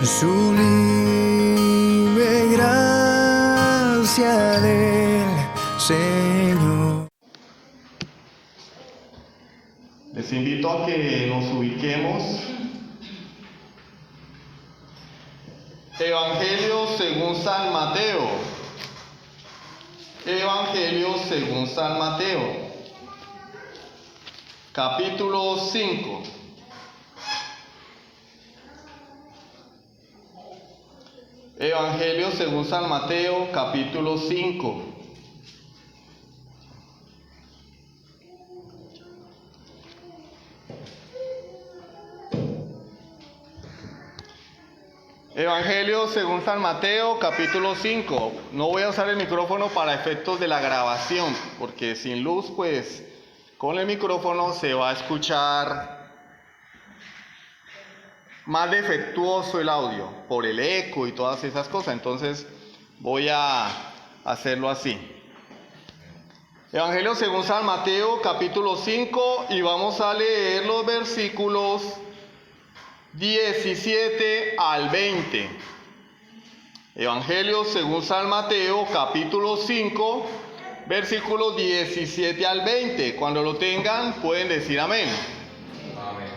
sublime gracia del Señor. Les invito a que nos ubiquemos. Evangelio según San Mateo. Evangelio según San Mateo. Capítulo 5. Evangelio según San Mateo, capítulo 5. Evangelio según San Mateo, capítulo 5. No voy a usar el micrófono para efectos de la grabación, porque sin luz, pues, con el micrófono se va a escuchar más defectuoso el audio, por el eco y todas esas cosas. Entonces, voy a hacerlo así. Evangelio según San Mateo, capítulo 5, y vamos a leer los versículos 17 al 20. Evangelio según San Mateo, capítulo 5, versículos 17 al 20. Cuando lo tengan, pueden decir amén. Amén.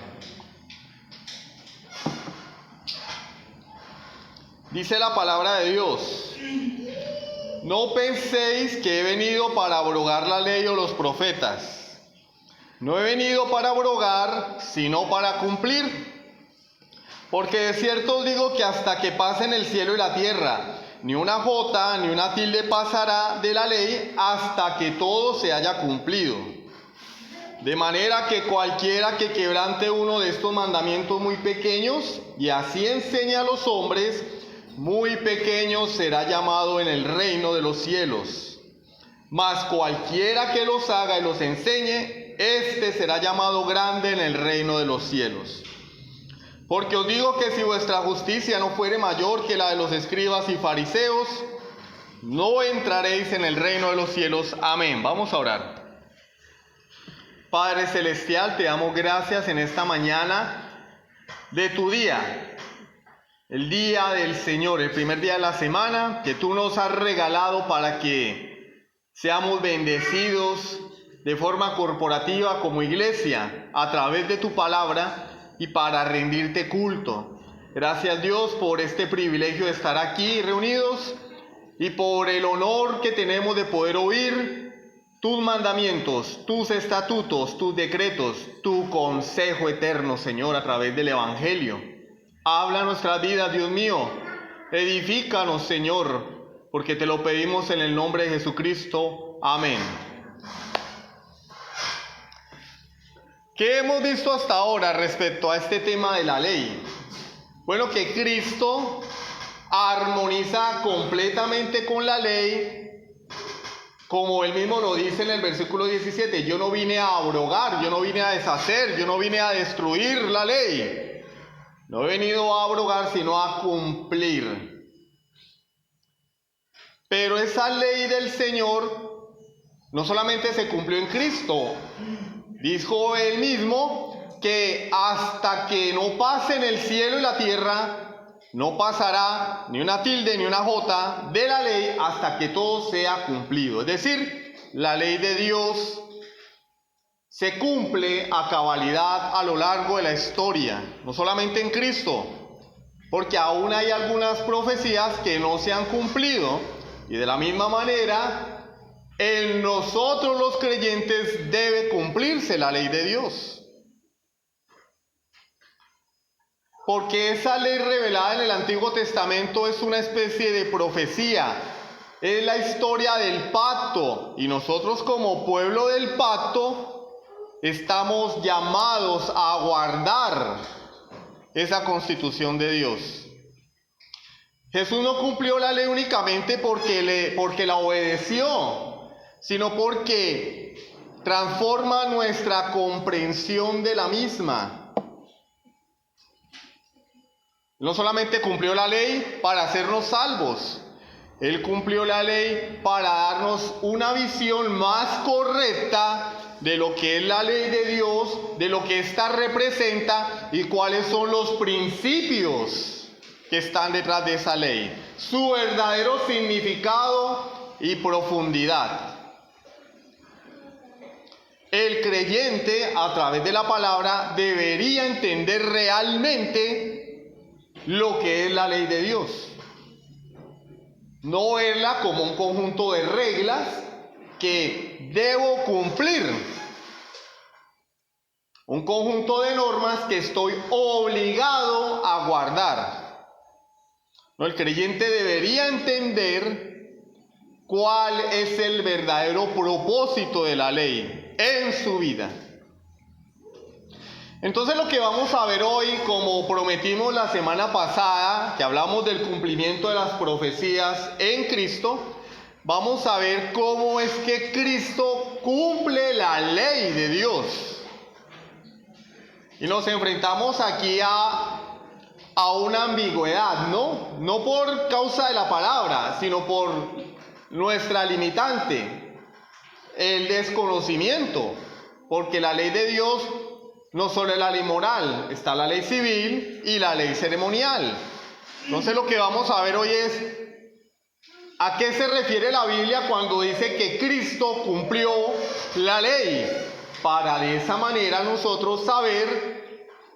Dice la palabra de Dios: no penséis que he venido para abrogar la ley o los profetas. No he venido para abrogar, sino para cumplir. Porque de cierto os digo que hasta que pasen el cielo y la tierra, ni una jota ni una tilde pasará de la ley hasta que todo se haya cumplido. De manera que cualquiera que quebrante uno de estos mandamientos muy pequeños y así enseñe a los hombres, muy pequeño será llamado en el reino de los cielos. Mas cualquiera que los haga y los enseñe, éste será llamado grande en el reino de los cielos. Porque os digo que si vuestra justicia no fuere mayor que la de los escribas y fariseos, no entraréis en el reino de los cielos. Amén. Vamos a orar. Padre Celestial, te damos gracias en esta mañana de tu día, el día del Señor, el primer día de la semana que tú nos has regalado para que seamos bendecidos de forma corporativa como iglesia a través de tu palabra y para rendirte culto. Gracias, Dios, por este privilegio de estar aquí reunidos y por el honor que tenemos de poder oír tus mandamientos, tus estatutos, tus decretos, tu consejo eterno, Señor, a través del Evangelio. Habla nuestras vidas, Dios mío. Edifícanos, Señor, porque te lo pedimos en el nombre de Jesucristo. Amén. ¿Qué hemos visto hasta ahora respecto a este tema de la ley? Bueno, que Cristo armoniza completamente con la ley, como él mismo lo dice en el versículo 17. Yo no vine a abrogar, yo no vine a deshacer, yo no vine a destruir la ley. No he venido a abrogar, sino a cumplir. Pero esa ley del Señor no solamente se cumplió en Cristo. Dijo él mismo que hasta que no pasen el cielo y la tierra, no pasará ni una tilde ni una jota de la ley hasta que todo sea cumplido. Es decir, la ley de Dios se cumple a cabalidad a lo largo de la historia, no solamente en Cristo, porque aún hay algunas profecías que no se han cumplido, y de la misma manera en nosotros los creyentes debe cumplirse la ley de Dios. Porque esa ley revelada en el Antiguo Testamento es una especie de profecía. Es la historia del pacto. Y nosotros como pueblo del pacto estamos llamados a guardar esa constitución de Dios. Jesús no cumplió la ley únicamente porque la obedeció, sino porque transforma nuestra comprensión de la misma. No solamente cumplió la ley para hacernos salvos, Él cumplió la ley para darnos una visión más correcta de lo que es la ley de Dios, de lo que ésta representa y cuáles son los principios que están detrás de esa ley, su verdadero significado y profundidad. El creyente, a través de la palabra, debería entender realmente lo que es la ley de Dios. No verla como un conjunto de reglas que debo cumplir. Un conjunto de normas que estoy obligado a guardar. No, el creyente debería entender cuál es el verdadero propósito de la ley en su vida. Entonces lo que vamos a ver hoy, como prometimos la semana pasada, que hablamos del cumplimiento de las profecías en Cristo, vamos a ver cómo es que Cristo cumple la ley de Dios. Y nos enfrentamos aquí a una ambigüedad, no por causa de la palabra, sino por nuestra limitante, el desconocimiento, porque la ley de Dios no solo es la ley moral, está la ley civil y la ley ceremonial. Entonces lo que vamos a ver hoy es a qué se refiere la Biblia cuando dice que Cristo cumplió la ley, para de esa manera nosotros saber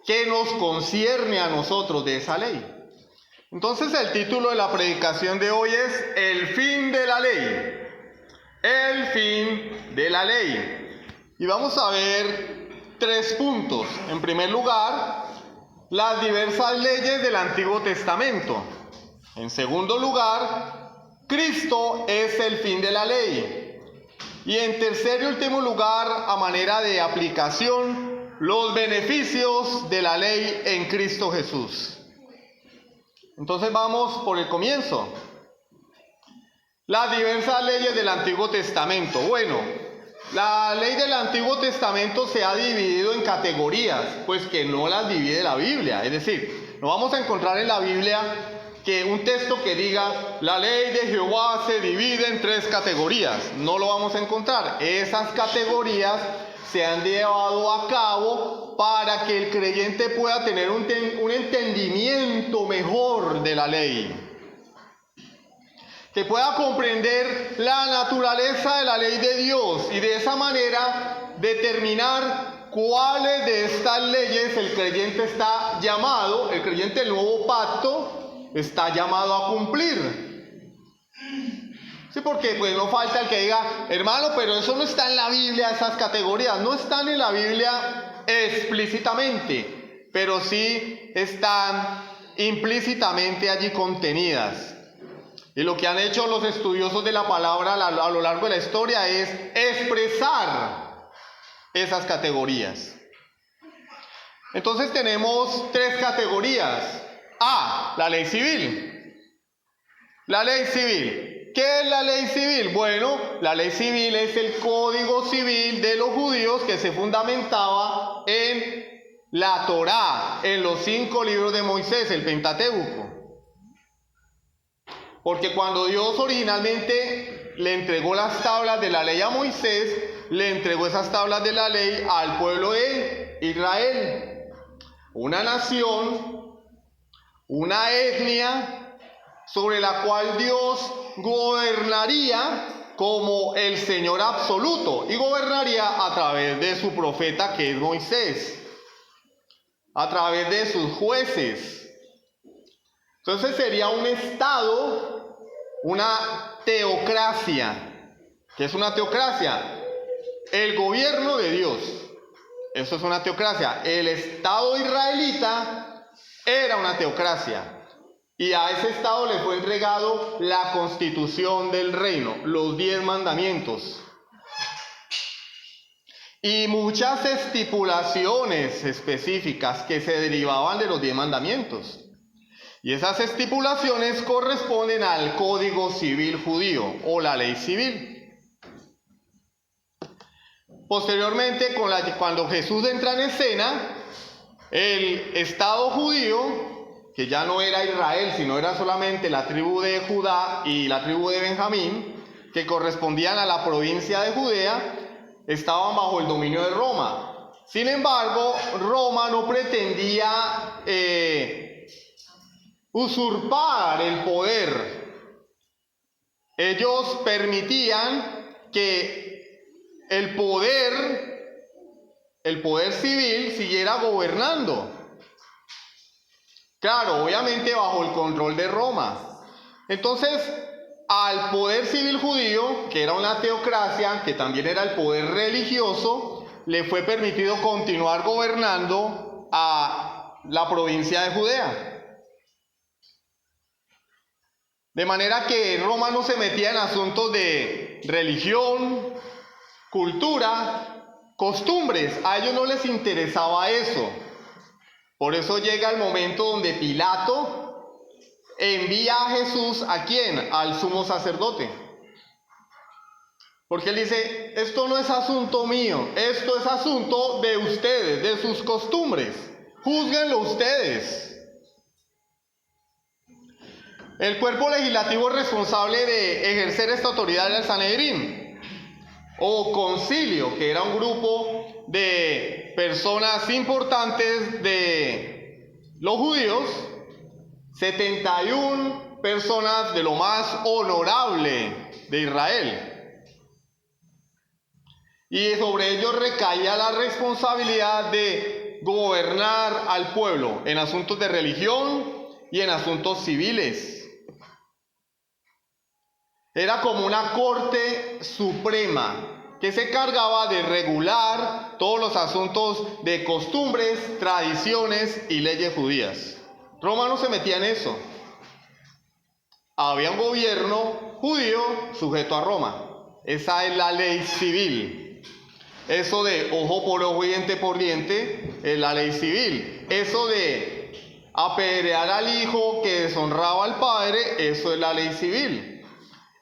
qué nos concierne a nosotros de esa ley. Entonces el título de la predicación de hoy es El fin de la ley. El fin de la ley. Y vamos a ver 3 puntos. En primer lugar, las diversas leyes del Antiguo Testamento. En segundo lugar, Cristo es el fin de la ley. Y en tercer y último lugar, a manera de aplicación, los beneficios de la ley en Cristo Jesús. Entonces vamos por el comienzo. Las diversas leyes del Antiguo Testamento. Bueno, la ley del Antiguo Testamento se ha dividido en categorías, pues que no las divide la Biblia. Es decir, no vamos a encontrar en la Biblia que un texto que diga la ley de Jehová se divide en 3 categorías. No lo vamos a encontrar. Esas categorías se han llevado a cabo para que el creyente pueda tener un entendimiento mejor de la ley, que pueda comprender la naturaleza de la ley de Dios y de esa manera determinar cuáles de estas leyes el creyente está llamado, el creyente del nuevo pacto está llamado a cumplir. Sí, porque pues no falta el que diga, hermano, pero eso no está en la Biblia, esas categorías no están en la Biblia explícitamente, pero sí están implícitamente allí contenidas. Y lo que han hecho los estudiosos de la palabra a lo largo de la historia es expresar esas categorías. Entonces tenemos 3 categorías. A, la ley civil. La ley civil. ¿Qué es la ley civil? Bueno, la ley civil es el código civil de los judíos que se fundamentaba en la Torá, en los 5 libros de Moisés, el Pentateuco. Porque cuando Dios originalmente le entregó las tablas de la ley a Moisés, le entregó esas tablas de la ley al pueblo de Israel. Una nación, una etnia sobre la cual Dios gobernaría como el Señor absoluto y gobernaría a través de su profeta que es Moisés, a través de sus jueces. Entonces sería un estado, una teocracia. ¿Qué es una teocracia? El gobierno de Dios. Eso es una teocracia. El Estado israelita era una teocracia. Y a ese Estado le fue entregado la constitución del reino, los 10 mandamientos. Y muchas estipulaciones específicas que se derivaban de los 10 mandamientos. Y esas estipulaciones corresponden al Código Civil Judío o la ley civil. Posteriormente, cuando Jesús entra en escena, el Estado judío, que ya no era Israel, sino era solamente la tribu de Judá y la tribu de Benjamín, que correspondían a la provincia de Judea, estaban bajo el dominio de Roma. Sin embargo, Roma no pretendía usurpar el poder. Ellos permitían que el poder civil siguiera gobernando. Claro, obviamente bajo el control de Roma. Entonces, al poder civil judío, que era una teocracia, que también era el poder religioso, le fue permitido continuar gobernando a la provincia de Judea. De manera que Roma no se metía en asuntos de religión, cultura, costumbres. A ellos no les interesaba eso. Por eso llega el momento donde Pilato envía a Jesús, ¿a quién? Al sumo sacerdote. Porque él dice, esto no es asunto mío, esto es asunto de ustedes, de sus costumbres. Júzguenlo ustedes. El cuerpo legislativo responsable de ejercer esta autoridad era el Sanedrín, o concilio, que era un grupo de personas importantes de los judíos, 71 personas de lo más honorable de Israel. Y sobre ellos recaía la responsabilidad de gobernar al pueblo en asuntos de religión y en asuntos civiles. Era como una corte suprema que se encargaba de regular todos los asuntos de costumbres, tradiciones y leyes judías. Roma no se metía en eso. Había un gobierno judío sujeto a Roma. Esa es la ley civil. Eso de ojo por ojo y diente por diente es la ley civil. Eso de apedrear al hijo que deshonraba al padre, eso es la ley civil.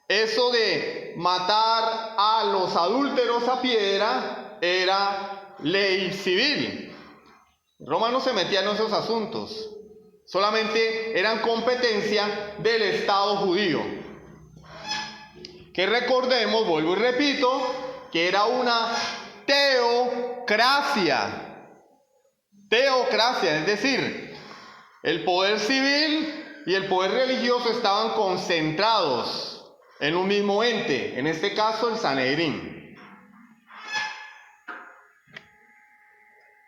Eso de matar a los adúlteros a piedra era ley civil. Roma no se metía en esos asuntos. Solamente eran competencia del Estado judío. Que recordemos, vuelvo y repito, que era una teocracia. Teocracia, es decir, el poder civil y el poder religioso estaban concentrados en un mismo ente, en este caso el Sanedrín.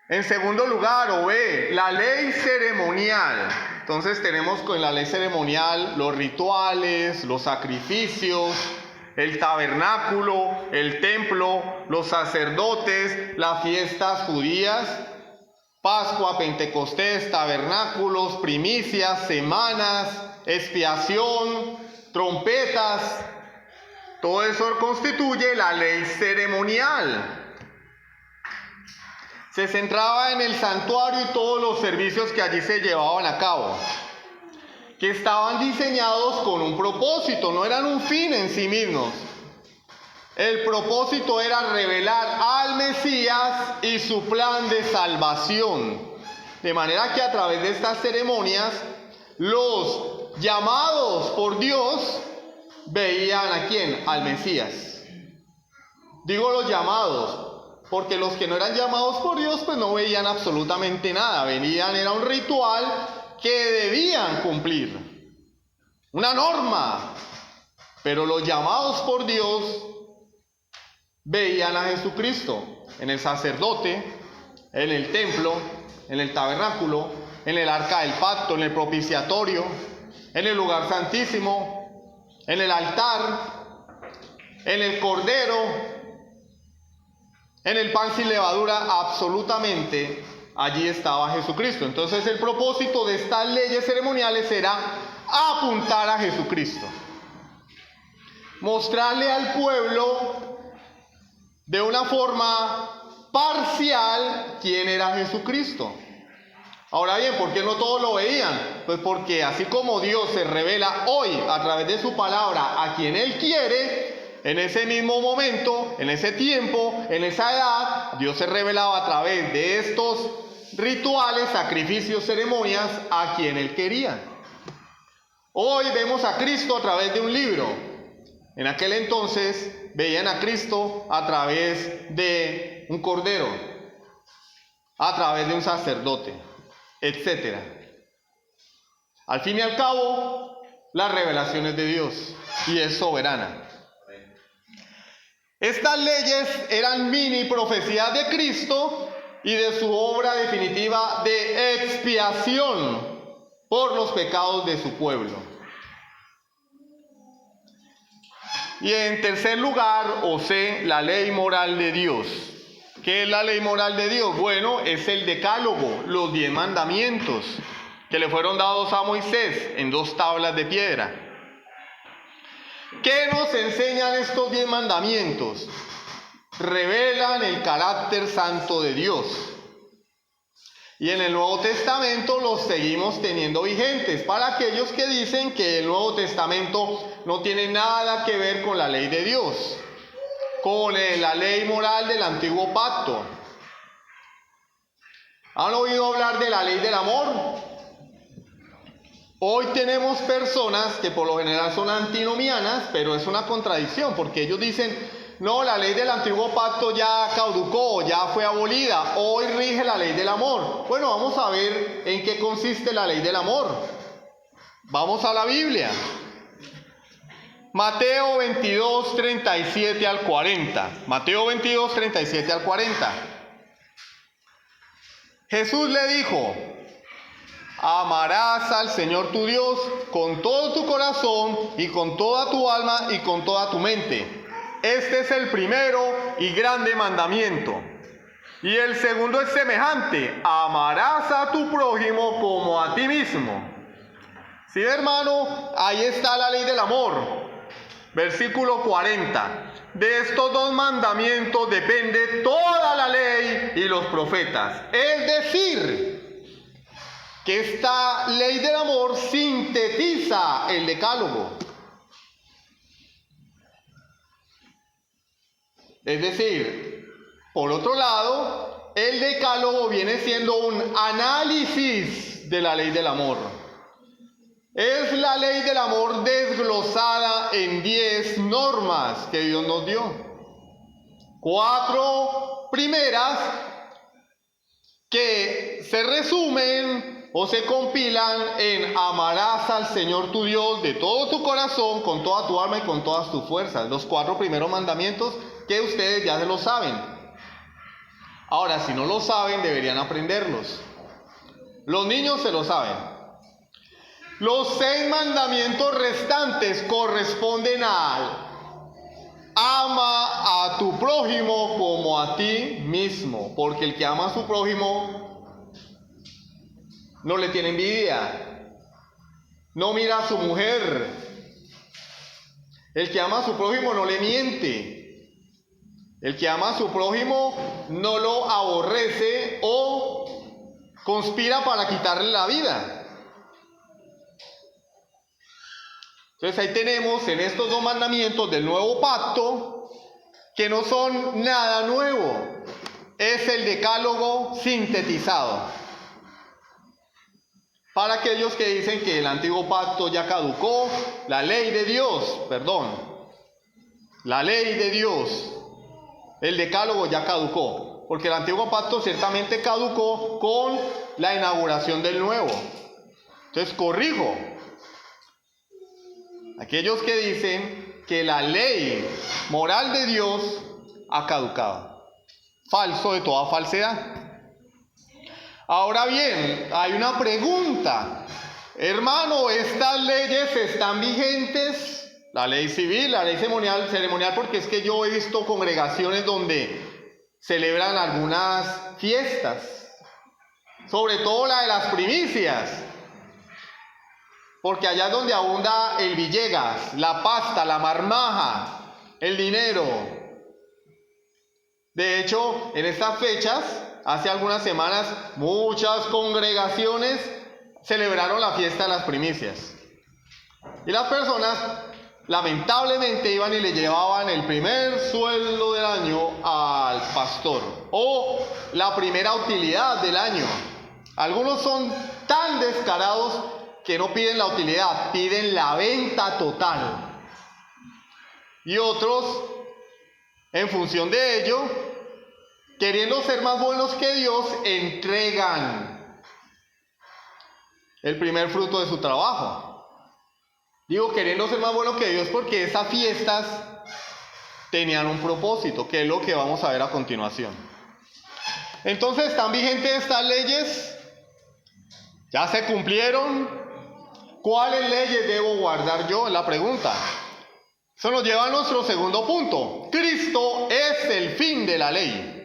En segundo lugar, o B, la ley ceremonial. Entonces tenemos con la ley ceremonial los rituales, los sacrificios, el tabernáculo, el templo, los sacerdotes, las fiestas judías, Pascua, Pentecostés, tabernáculos, primicias, semanas, expiación, trompetas. Todo eso constituye la ley ceremonial. Se centraba en el santuario y todos los servicios que allí se llevaban a cabo, que estaban diseñados con un propósito, no eran un fin en sí mismos. El propósito era revelar al Mesías y su plan de salvación. De manera que a través de estas ceremonias, los llamados por Dios veían ¿a quién? Al Mesías. Digo los llamados, porque los que no eran llamados por Dios, pues no veían absolutamente nada. Venían, era un ritual que debían cumplir. Una norma. Pero los llamados por Dios veían a Jesucristo en el sacerdote, en el templo, en el tabernáculo, en el arca del pacto, en el propiciatorio, en el lugar santísimo, en el altar, en el cordero, en el pan sin levadura, absolutamente allí estaba Jesucristo. Entonces el propósito de estas leyes ceremoniales era apuntar a Jesucristo. Mostrarle al pueblo de una forma parcial quién era Jesucristo. Ahora bien, ¿por qué no todos lo veían? Pues porque así como Dios se revela hoy a través de su palabra a quien Él quiere, en ese mismo momento, en ese tiempo, en esa edad, Dios se revelaba a través de estos rituales, sacrificios, ceremonias a quien Él quería. Hoy vemos a Cristo a través de un libro. En aquel entonces veían a Cristo a través de un cordero, a través de un sacerdote, etc. Al fin y al cabo, la revelación es de Dios y es soberana. Estas leyes eran mini profecías de Cristo y de su obra definitiva de expiación por los pecados de su pueblo. Y en tercer lugar, la ley moral de Dios. ¿Qué es la ley moral de Dios? Bueno, es el decálogo, los 10 mandamientos que le fueron dados a Moisés en 2 tablas de piedra. ¿Qué nos enseñan estos 10 mandamientos? Revelan el carácter santo de Dios. Y en el Nuevo Testamento los seguimos teniendo vigentes para aquellos que dicen que el Nuevo Testamento no tiene nada que ver con la ley de Dios, con la ley moral del Antiguo Pacto. ¿Han oído hablar de la ley del amor? Hoy tenemos personas que por lo general son antinomianas, pero es una contradicción, porque ellos dicen, no, la ley del Antiguo Pacto ya caducó, ya fue abolida, hoy rige la ley del amor. Bueno, vamos a ver en qué consiste la ley del amor. Vamos a la Biblia. Mateo 22, 37 al 40. Mateo 22, 37 al 40. Jesús le dijo, amarás al Señor tu Dios con todo tu corazón y con toda tu alma y con toda tu mente. Este es el primero y grande mandamiento. Y el segundo es semejante, amarás a tu prójimo como a ti mismo. ¿Sí, hermano? Ahí está la ley del amor. Versículo 40. De estos 2 mandamientos depende toda la ley y los profetas. Es decir, que esta ley del amor sintetiza el decálogo. Es decir, por otro lado, el decálogo viene siendo un análisis de la ley del amor. Es la ley del amor desglosada en 10 normas que Dios nos dio. 4 primeras que se resumen o se compilan en amarás al Señor tu Dios de todo tu corazón, con toda tu alma y con todas tus fuerzas. Los 4 primeros mandamientos que ustedes ya se lo saben. Ahora, si no lo saben, deberían aprenderlos. Los niños se lo saben. Los 6 mandamientos restantes corresponden al ama a tu prójimo como a ti mismo, porque el que ama a su prójimo no le tiene envidia, no mira a su mujer. El que ama a su prójimo no le miente. El que ama a su prójimo no lo aborrece o conspira para quitarle la vida. Entonces ahí tenemos en estos 2 mandamientos del nuevo pacto que no son nada nuevo. Es el decálogo sintetizado. Para aquellos que dicen que el antiguo pacto ya caducó, la ley de Dios, la ley de Dios, el decálogo ya caducó, porque el antiguo pacto ciertamente caducó con la inauguración del nuevo. Entonces corrijo aquellos que dicen que la ley moral de Dios ha caducado. Falso de toda falsedad. Ahora bien, hay una pregunta. Hermano, ¿estas leyes están vigentes? La ley civil, la ley ceremonial, porque es que yo he visto congregaciones donde celebran algunas fiestas, sobre todo la de las primicias, porque allá es donde abunda el Villegas, la pasta, la marmaja, el dinero. De hecho, en estas fechas, hace algunas semanas, muchas congregaciones celebraron la fiesta de las primicias. Y las personas, lamentablemente, iban y le llevaban el primer sueldo del año al pastor, o la primera utilidad del año. Algunos son tan descarados que no piden la utilidad, piden la venta total. Y otros, en función de ello, queriendo ser más buenos que Dios, entregan el primer fruto de su trabajo. Digo, queriendo ser más bueno que Dios, porque esas fiestas tenían un propósito, que es lo que vamos a ver a continuación. Entonces, ¿están vigentes estas leyes? ¿Ya se cumplieron? ¿Cuáles leyes debo guardar yo? Es la pregunta. Eso nos lleva a nuestro segundo punto. Cristo es el fin de la ley.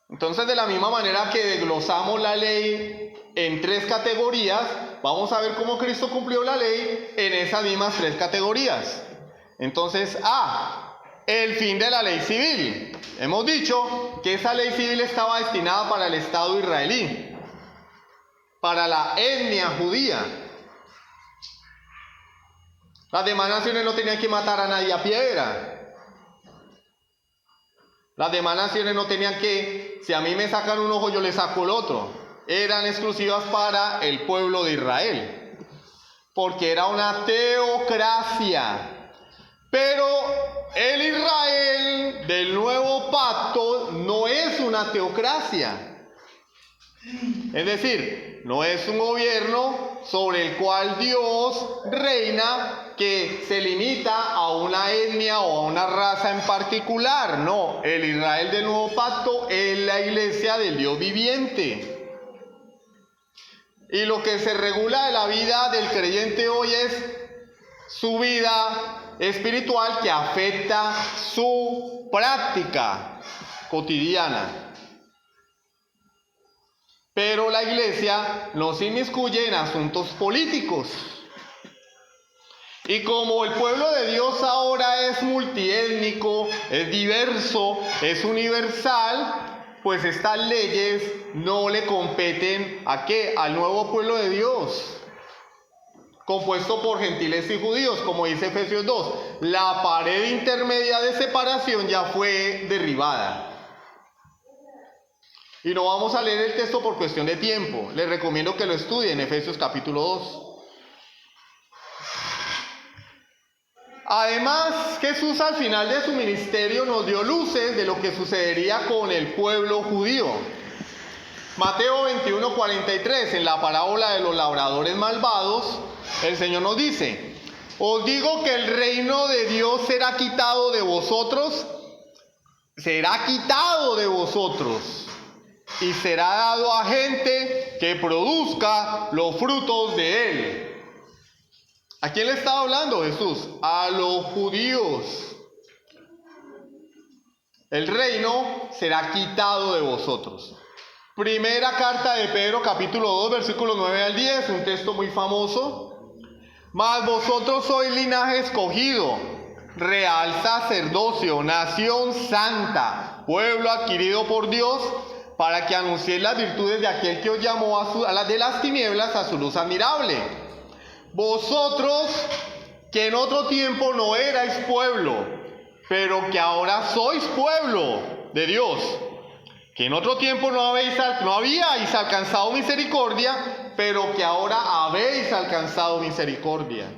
Entonces, de la misma manera que desglosamos la ley en 3 categorías, vamos a ver cómo Cristo cumplió la ley en esas mismas 3 categorías. Entonces, el fin de la ley civil. Hemos dicho que esa ley civil estaba destinada para el Estado israelí, para la etnia judía. Las demás naciones no tenían que matar a nadie a piedra. Las demás naciones no tenían que, si a mí me sacan un ojo, yo le saco el otro. Eran exclusivas para el pueblo de Israel, porque era una teocracia. Pero el Israel del nuevo pacto no es una teocracia. Es decir, no es un gobierno sobre el cual Dios reina, que se limita a una etnia o a una raza en particular. No, el Israel del nuevo pacto es la iglesia del Dios viviente. Y lo que se regula de la vida del creyente hoy es su vida espiritual, que afecta su práctica cotidiana. Pero la iglesia no se inmiscuye en asuntos políticos. Y como el pueblo de Dios ahora es multiétnico, es diverso, es universal, pues estas leyes no le competen ¿a qué? Al nuevo pueblo de Dios, compuesto por gentiles y judíos, como dice Efesios 2. La pared intermedia de separación ya fue derribada. Y no vamos a leer el texto por cuestión de tiempo. Les recomiendo que lo estudien, Efesios capítulo 2. Además, Jesús al final de su ministerio nos dio luces de lo que sucedería con el pueblo judío. Mateo 21:43, en la parábola de los labradores malvados, el Señor nos dice: os digo que el reino de Dios será quitado de vosotros, y será dado a gente que produzca los frutos de él. ¿A quién le estaba hablando Jesús? A los judíos. El reino será quitado de vosotros. Primera carta de Pedro, capítulo 2, versículos 9 al 10, un texto muy famoso. Mas vosotros sois linaje escogido, real sacerdocio, nación santa, pueblo adquirido por Dios, para que anunciéis las virtudes de aquel que os llamó a las de las tinieblas a su luz admirable. Vosotros, que en otro tiempo no erais pueblo, pero que ahora sois pueblo de Dios, que en otro tiempo no habíais alcanzado misericordia, pero que ahora habéis alcanzado misericordia.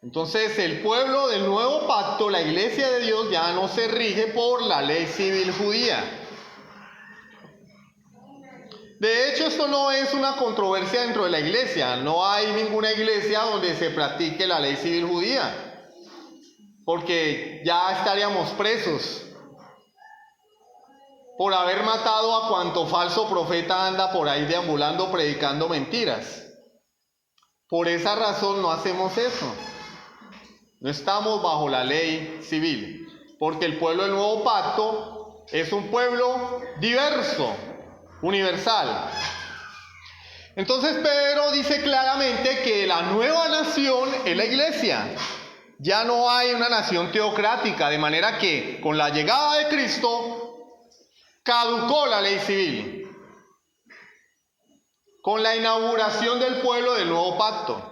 Entonces, el pueblo del nuevo pacto, la iglesia de Dios, ya no se rige por la ley civil judía. De hecho, esto no es una controversia dentro de la iglesia. No hay ninguna iglesia donde se practique la ley civil judía, porque ya estaríamos presos por haber matado a cuanto falso profeta anda por ahí deambulando predicando mentiras. Por esa razón no hacemos eso. No estamos bajo la ley civil, porque el pueblo del nuevo pacto es un pueblo diverso, universal. Entonces Pedro dice claramente que la nueva nación es la iglesia. Ya no hay una nación teocrática, de manera que con la llegada de Cristo caducó la ley civil, con la inauguración del pueblo del nuevo pacto.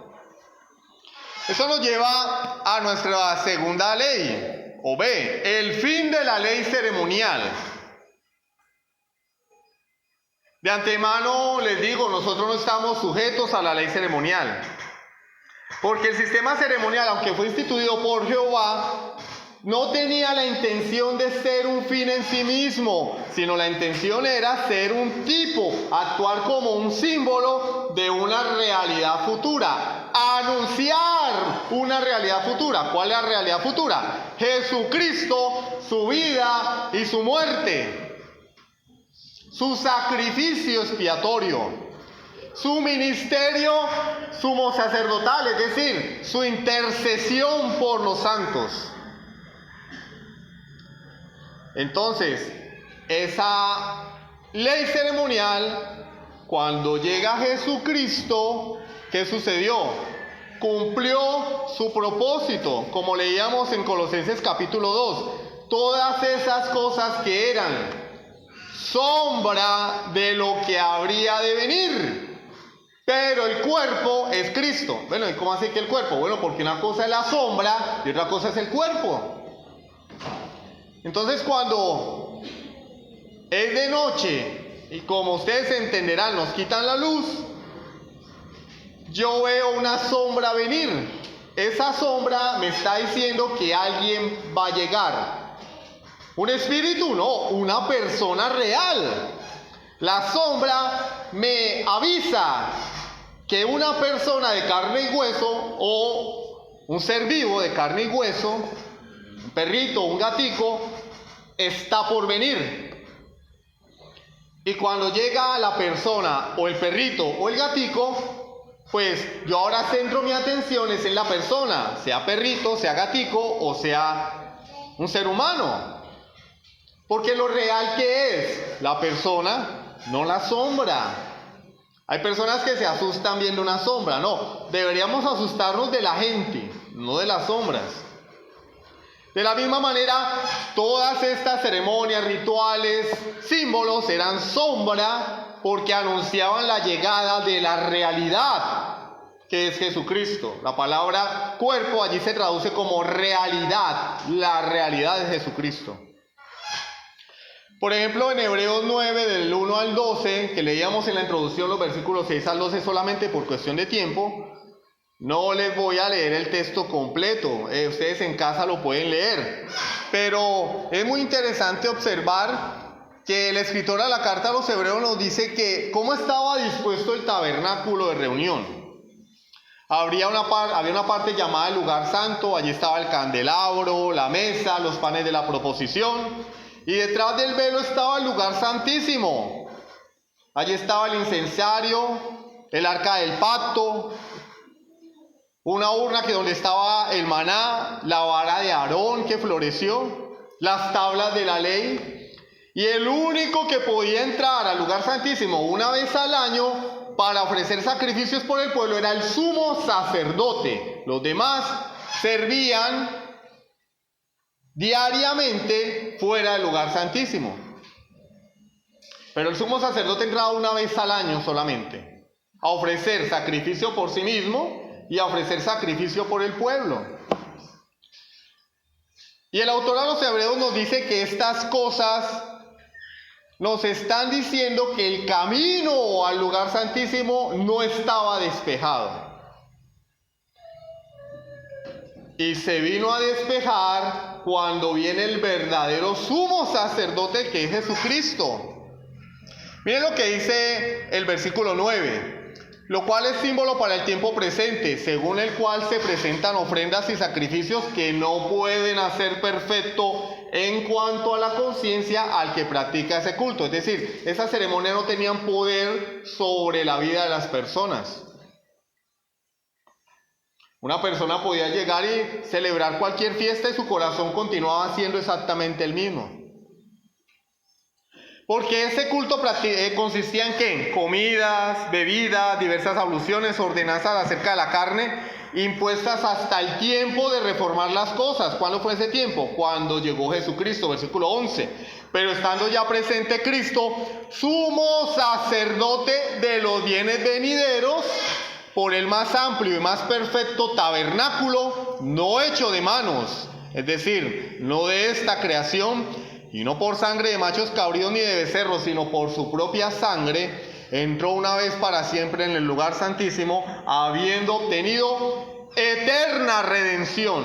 Eso nos lleva a nuestra segunda ley, o B, el fin de la ley ceremonial. De antemano les digo, nosotros no estamos sujetos a la ley ceremonial, porque el sistema ceremonial, aunque fue instituido por Jehová, no tenía la intención de ser un fin en sí mismo, sino la intención era ser un tipo, actuar como un símbolo de una realidad futura, anunciar una realidad futura. ¿Cuál es la realidad futura? Jesucristo, su vida y su muerte, su sacrificio expiatorio, su ministerio sumo sacerdotal, es decir, su intercesión por los santos. Entonces, esa ley ceremonial, cuando llega Jesucristo, ¿qué sucedió? Cumplió su propósito, como leíamos en Colosenses capítulo 2. Todas esas cosas que eran sombra de lo que habría de venir. Pero el cuerpo es Cristo. Bueno, ¿y cómo así que el cuerpo? Bueno, porque una cosa es la sombra y otra cosa es el cuerpo. Entonces, cuando es de noche y como ustedes entenderán, nos quitan la luz, yo veo una sombra venir. Esa sombra me está diciendo que alguien va a llegar. Un espíritu, no, una persona real. La sombra me avisa que una persona de carne y hueso, o un ser vivo de carne y hueso, un perrito, un gatico, está por venir. Y cuando llega la persona, o el perrito, o el gatico, pues yo ahora centro mi atención en la persona, sea perrito, sea gatico, o sea un ser humano. Porque lo real que es la persona, no la sombra. Hay personas que se asustan viendo una sombra. No, deberíamos asustarnos de la gente, no de las sombras. De la misma manera, todas estas ceremonias, rituales, símbolos eran sombra porque anunciaban la llegada de la realidad, que es Jesucristo. La palabra cuerpo allí se traduce como realidad, la realidad de Jesucristo. Por ejemplo, en Hebreos 9, del 1 al 12, que leíamos en la introducción los versículos 6 al 12 solamente por cuestión de tiempo, no les voy a leer el texto completo, ustedes en casa lo pueden leer, pero es muy interesante observar que el escritor a la carta a los hebreos nos dice que cómo estaba dispuesto el tabernáculo de reunión. Había una parte llamada el lugar santo, allí estaba el candelabro, la mesa, los panes de la proposición, y detrás del velo estaba el lugar santísimo. Allí estaba el incensario, el arca del pacto, una urna que donde estaba el maná, la vara de Aarón que floreció, las tablas de la ley. Y el único que podía entrar al lugar santísimo una vez al año para ofrecer sacrificios por el pueblo era el sumo sacerdote. Los demás servían diariamente fuera del lugar santísimo. Pero el sumo sacerdote entraba una vez al año solamente, a ofrecer sacrificio por sí mismo y a ofrecer sacrificio por el pueblo. Y el autor a los hebreos nos dice que estas cosas nos están diciendo que el camino al lugar santísimo no estaba despejado. Y se vino a despejar cuando viene el verdadero sumo sacerdote, que es Jesucristo. Miren lo que dice el versículo 9, lo cual es símbolo para el tiempo presente, según el cual se presentan ofrendas y sacrificios que no pueden hacer perfecto en cuanto a la conciencia al que practica ese culto. Es decir, esas ceremonias no tenían poder sobre la vida de las personas. Una persona podía llegar y celebrar cualquier fiesta y su corazón continuaba siendo exactamente el mismo. Porque ese culto consistía en ¿qué? Comidas, bebidas, diversas abluciones, ordenanzas acerca de la carne, impuestas hasta el tiempo de reformar las cosas. ¿Cuándo fue ese tiempo? Cuando llegó Jesucristo, versículo 11. Pero estando ya presente Cristo, sumo sacerdote de los bienes venideros, por el más amplio y más perfecto tabernáculo, no hecho de manos, es decir, no de esta creación, y no por sangre de machos cabríos ni de becerros, sino por su propia sangre, entró una vez para siempre en el lugar santísimo, habiendo obtenido eterna redención.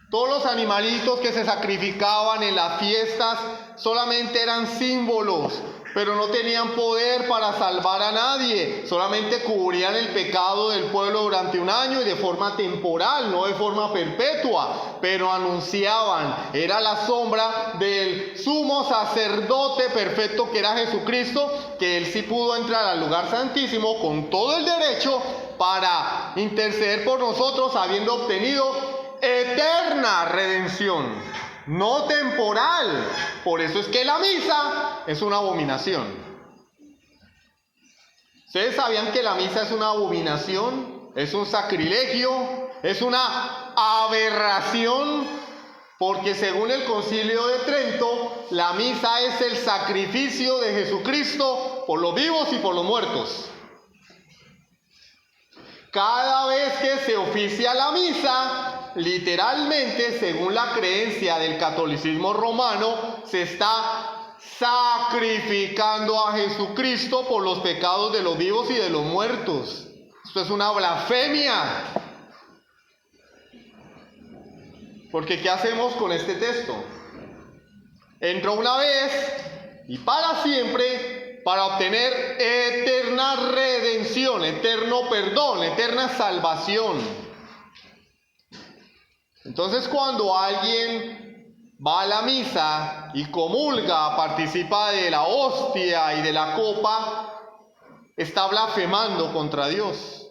Todos los animalitos que se sacrificaban en las fiestas solamente eran símbolos, pero no tenían poder para salvar a nadie. Solamente cubrían el pecado del pueblo durante un año y de forma temporal, no de forma perpetua. Pero anunciaban, era la sombra del sumo sacerdote perfecto que era Jesucristo, que él sí pudo entrar al lugar santísimo con todo el derecho para interceder por nosotros, habiendo obtenido eterna redención, no temporal. Por eso es que la misa es una abominación. ¿Ustedes sabían que la misa es una abominación? Es un sacrilegio, es una aberración, porque según el Concilio de Trento, la misa es el sacrificio de Jesucristo por los vivos y por los muertos. Cada vez que se oficia la misa, literalmente, según la creencia del catolicismo romano, se está sacrificando a Jesucristo por los pecados de los vivos y de los muertos. Esto es una blasfemia. Porque ¿qué hacemos con este texto? Entró una vez y para siempre para obtener eterna redención, eterno perdón, eterna salvación. Entonces, cuando alguien va a la misa y comulga, participa de la hostia y de la copa, está blasfemando contra Dios,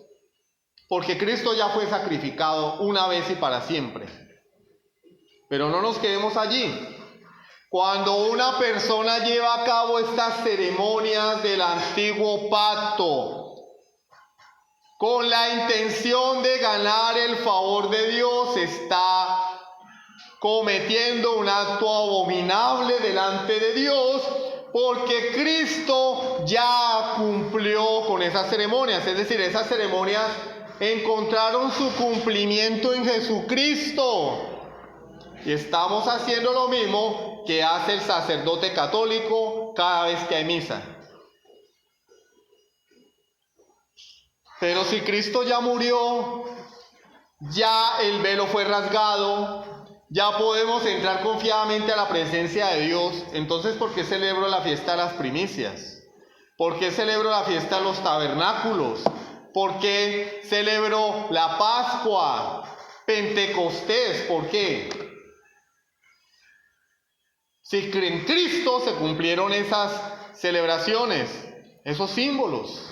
porque Cristo ya fue sacrificado una vez y para siempre. Pero no nos quedemos allí. Cuando una persona lleva a cabo estas ceremonias del antiguo pacto con la intención de ganar el favor de Dios, está cometiendo un acto abominable delante de Dios, porque Cristo ya cumplió con esas ceremonias. Es decir, esas ceremonias encontraron su cumplimiento en Jesucristo. Y estamos haciendo lo mismo que hace el sacerdote católico cada vez que hay misa. Pero si Cristo ya murió, ya el velo fue rasgado, ya podemos entrar confiadamente a la presencia de Dios. Entonces, ¿por qué celebro la fiesta de las primicias? ¿Por qué celebro la fiesta de los tabernáculos? ¿Por qué celebro la Pascua, Pentecostés? ¿Por qué? Si en Cristo se cumplieron esas celebraciones, esos símbolos,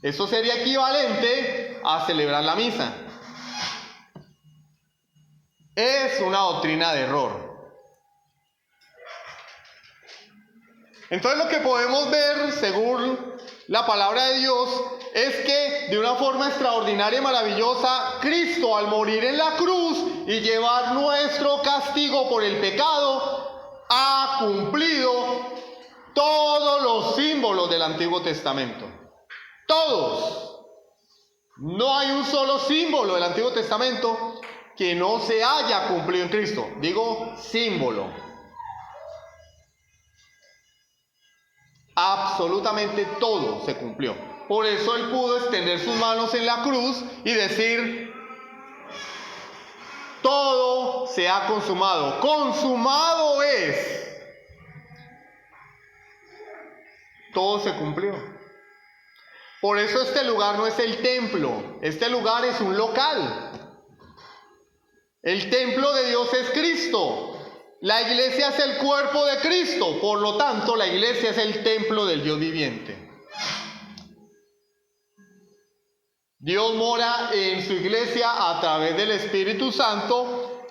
eso sería equivalente a celebrar la misa. Es una doctrina de error. Entonces, lo que podemos ver, según la palabra de Dios, es que de una forma extraordinaria y maravillosa, Cristo, al morir en la cruz y llevar nuestro castigo por el pecado, ha cumplido todos los símbolos del Antiguo Testamento. Todos. No hay un solo símbolo del Antiguo Testamento que no se haya cumplido en Cristo. Digo símbolo. Absolutamente todo se cumplió. Por eso él pudo extender sus manos en la cruz y decir: todo se ha consumado. Consumado es. Todo se cumplió. Por eso este lugar no es el templo. Este lugar es un local. El templo de Dios es Cristo. La iglesia es el cuerpo de Cristo. Por lo tanto, la iglesia es el templo del Dios viviente. Dios mora en su iglesia a través del Espíritu Santo,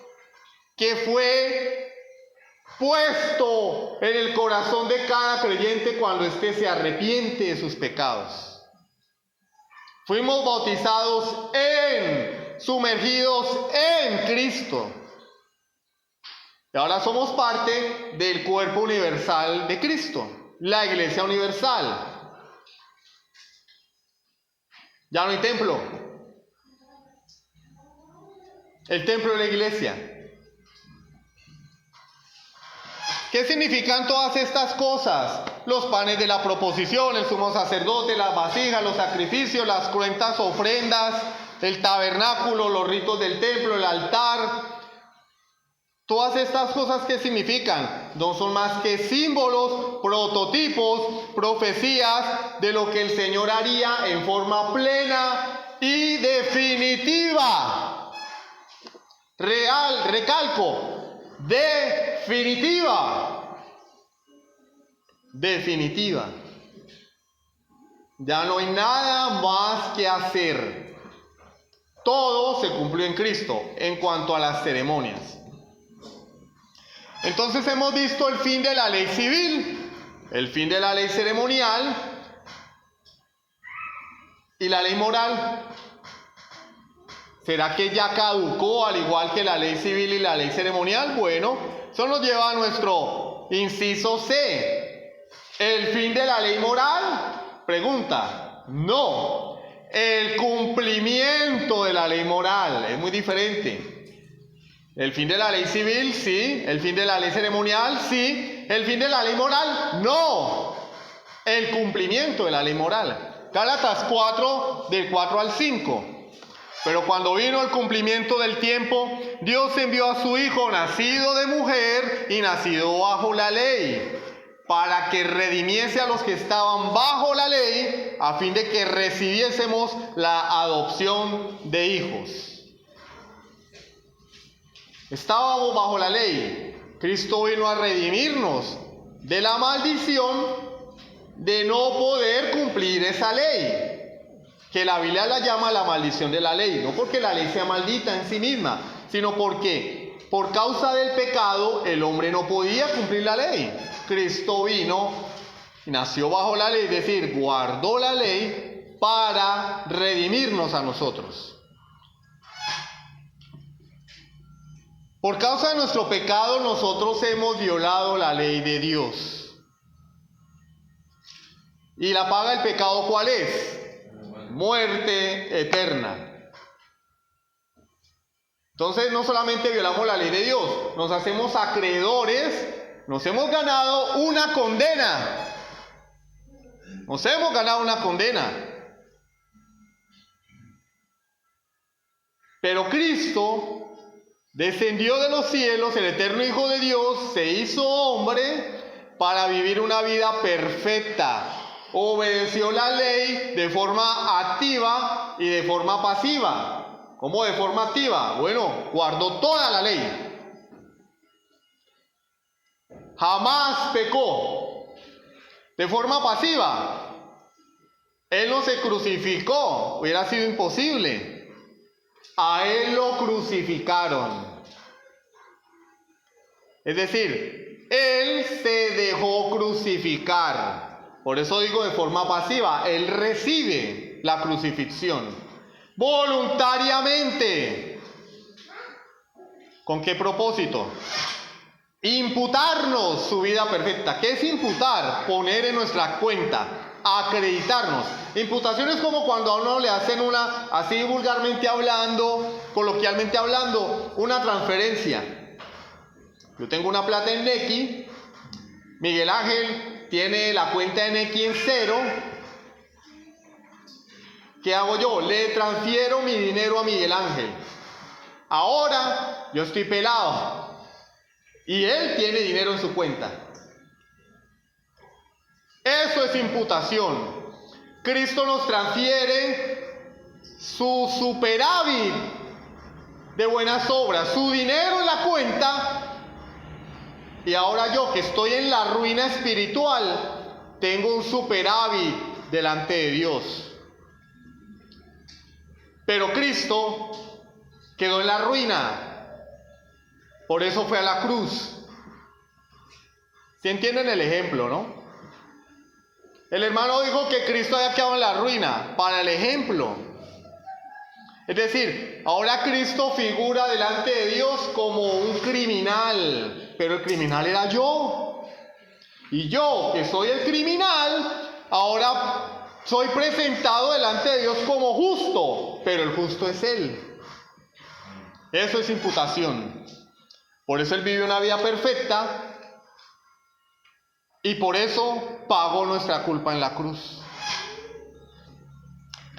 que fue puesto en el corazón de cada creyente cuando éste se arrepiente de sus pecados. Fuimos bautizados sumergidos en Cristo. Y ahora somos parte del cuerpo universal de Cristo, la iglesia universal. Ya no hay templo. El templo de la iglesia. ¿Qué significan todas estas cosas? Los panes de la proposición, el sumo sacerdote, las vasijas, los sacrificios, las cruentas ofrendas, el tabernáculo, los ritos del templo, el altar. Todas estas cosas, ¿qué significan? No son más que símbolos, prototipos, profecías de lo que el Señor haría en forma plena y definitiva. Real, recalco, definitiva. Definitiva. Ya no hay nada más que hacer. Todo se cumplió en Cristo en cuanto a las ceremonias. Entonces hemos visto el fin de la ley civil, el fin de la ley ceremonial y la ley moral. ¿Será que ya caducó al igual que la ley civil y la ley ceremonial? Bueno, eso nos lleva a nuestro inciso C. ¿El fin de la ley moral? Pregunta. No. El cumplimiento de la ley moral es muy diferente. El fin de la ley civil, sí. El fin de la ley ceremonial, sí. El fin de la ley moral, no. El cumplimiento de la ley moral. Gálatas 4, del 4 al 5. Pero cuando vino el cumplimiento del tiempo, Dios envió a su Hijo, nacido de mujer y nacido bajo la ley, para que redimiese a los que estaban bajo la ley, a fin de que recibiésemos la adopción de hijos. Estábamos bajo la ley. Cristo vino a redimirnos de la maldición de no poder cumplir esa ley, que la Biblia la llama la maldición de la ley, no porque la ley sea maldita en sí misma, sino porque por causa del pecado el hombre no podía cumplir la ley. Cristo vino y nació bajo la ley, es decir, guardó la ley para redimirnos a nosotros. Por causa de nuestro pecado nosotros hemos violado la ley de Dios. ¿Y la paga del pecado cuál es? Muerte eterna. Entonces no solamente violamos la ley de Dios, nos hacemos acreedores, nos hemos ganado una condena. Nos hemos ganado una condena. Pero Cristo descendió de los cielos, el eterno Hijo de Dios, se hizo hombre para vivir una vida perfecta. Obedeció la ley de forma activa y de forma pasiva. ¿Cómo de forma activa? Bueno, guardó toda la ley. Jamás pecó. De forma pasiva, Él no se crucificó, hubiera sido imposible. A Él lo crucificaron. Es decir, Él se dejó crucificar. Por eso digo de forma pasiva, Él recibe la crucifixión voluntariamente. ¿Con qué propósito? Imputarnos su vida perfecta. ¿Qué es imputar? Poner en nuestra cuenta, acreditarnos. Imputación es como cuando a uno le hacen una, así vulgarmente hablando, coloquialmente hablando, una transferencia. Yo tengo una plata en Nequi, Miguel Ángel tiene la cuenta de Nequi en cero. ¿Qué hago yo? Le transfiero mi dinero a Miguel Ángel. Ahora yo estoy pelado y él tiene dinero en su cuenta. Eso es imputación. Cristo nos transfiere su superávit de buenas obras, su dinero en la cuenta, y ahora yo que estoy en la ruina espiritual, tengo un superávit delante de Dios. Pero Cristo quedó en la ruina, por eso fue a la cruz. ¿Sí entienden el ejemplo, no? El hermano dijo que Cristo había quedado en la ruina para el ejemplo. Es decir, ahora Cristo figura delante de Dios como un criminal, pero el criminal era yo. Y yo, que soy el criminal, ahora soy presentado delante de Dios como justo, pero el justo es Él. Eso es imputación. Por eso Él vive una vida perfecta. Y por eso pagó nuestra culpa en la cruz.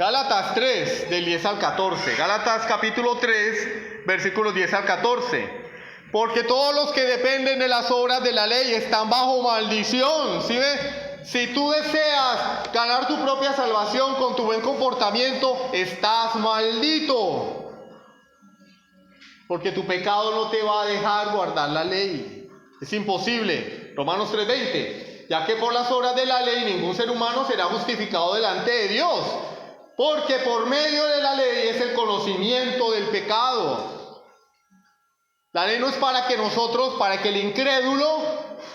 Gálatas 3, del 10 al 14. Gálatas capítulo 3, versículos 10 al 14. Porque todos los que dependen de las obras de la ley están bajo maldición. ¿Sí ve? Si tú deseas ganar tu propia salvación con tu buen comportamiento, estás maldito. Porque tu pecado no te va a dejar guardar la ley. Es imposible. Romanos 3:20. Ya que por las obras de la ley ningún ser humano será justificado delante de Dios. Porque por medio de la ley es el conocimiento del pecado. La ley no es para que nosotros, para que el incrédulo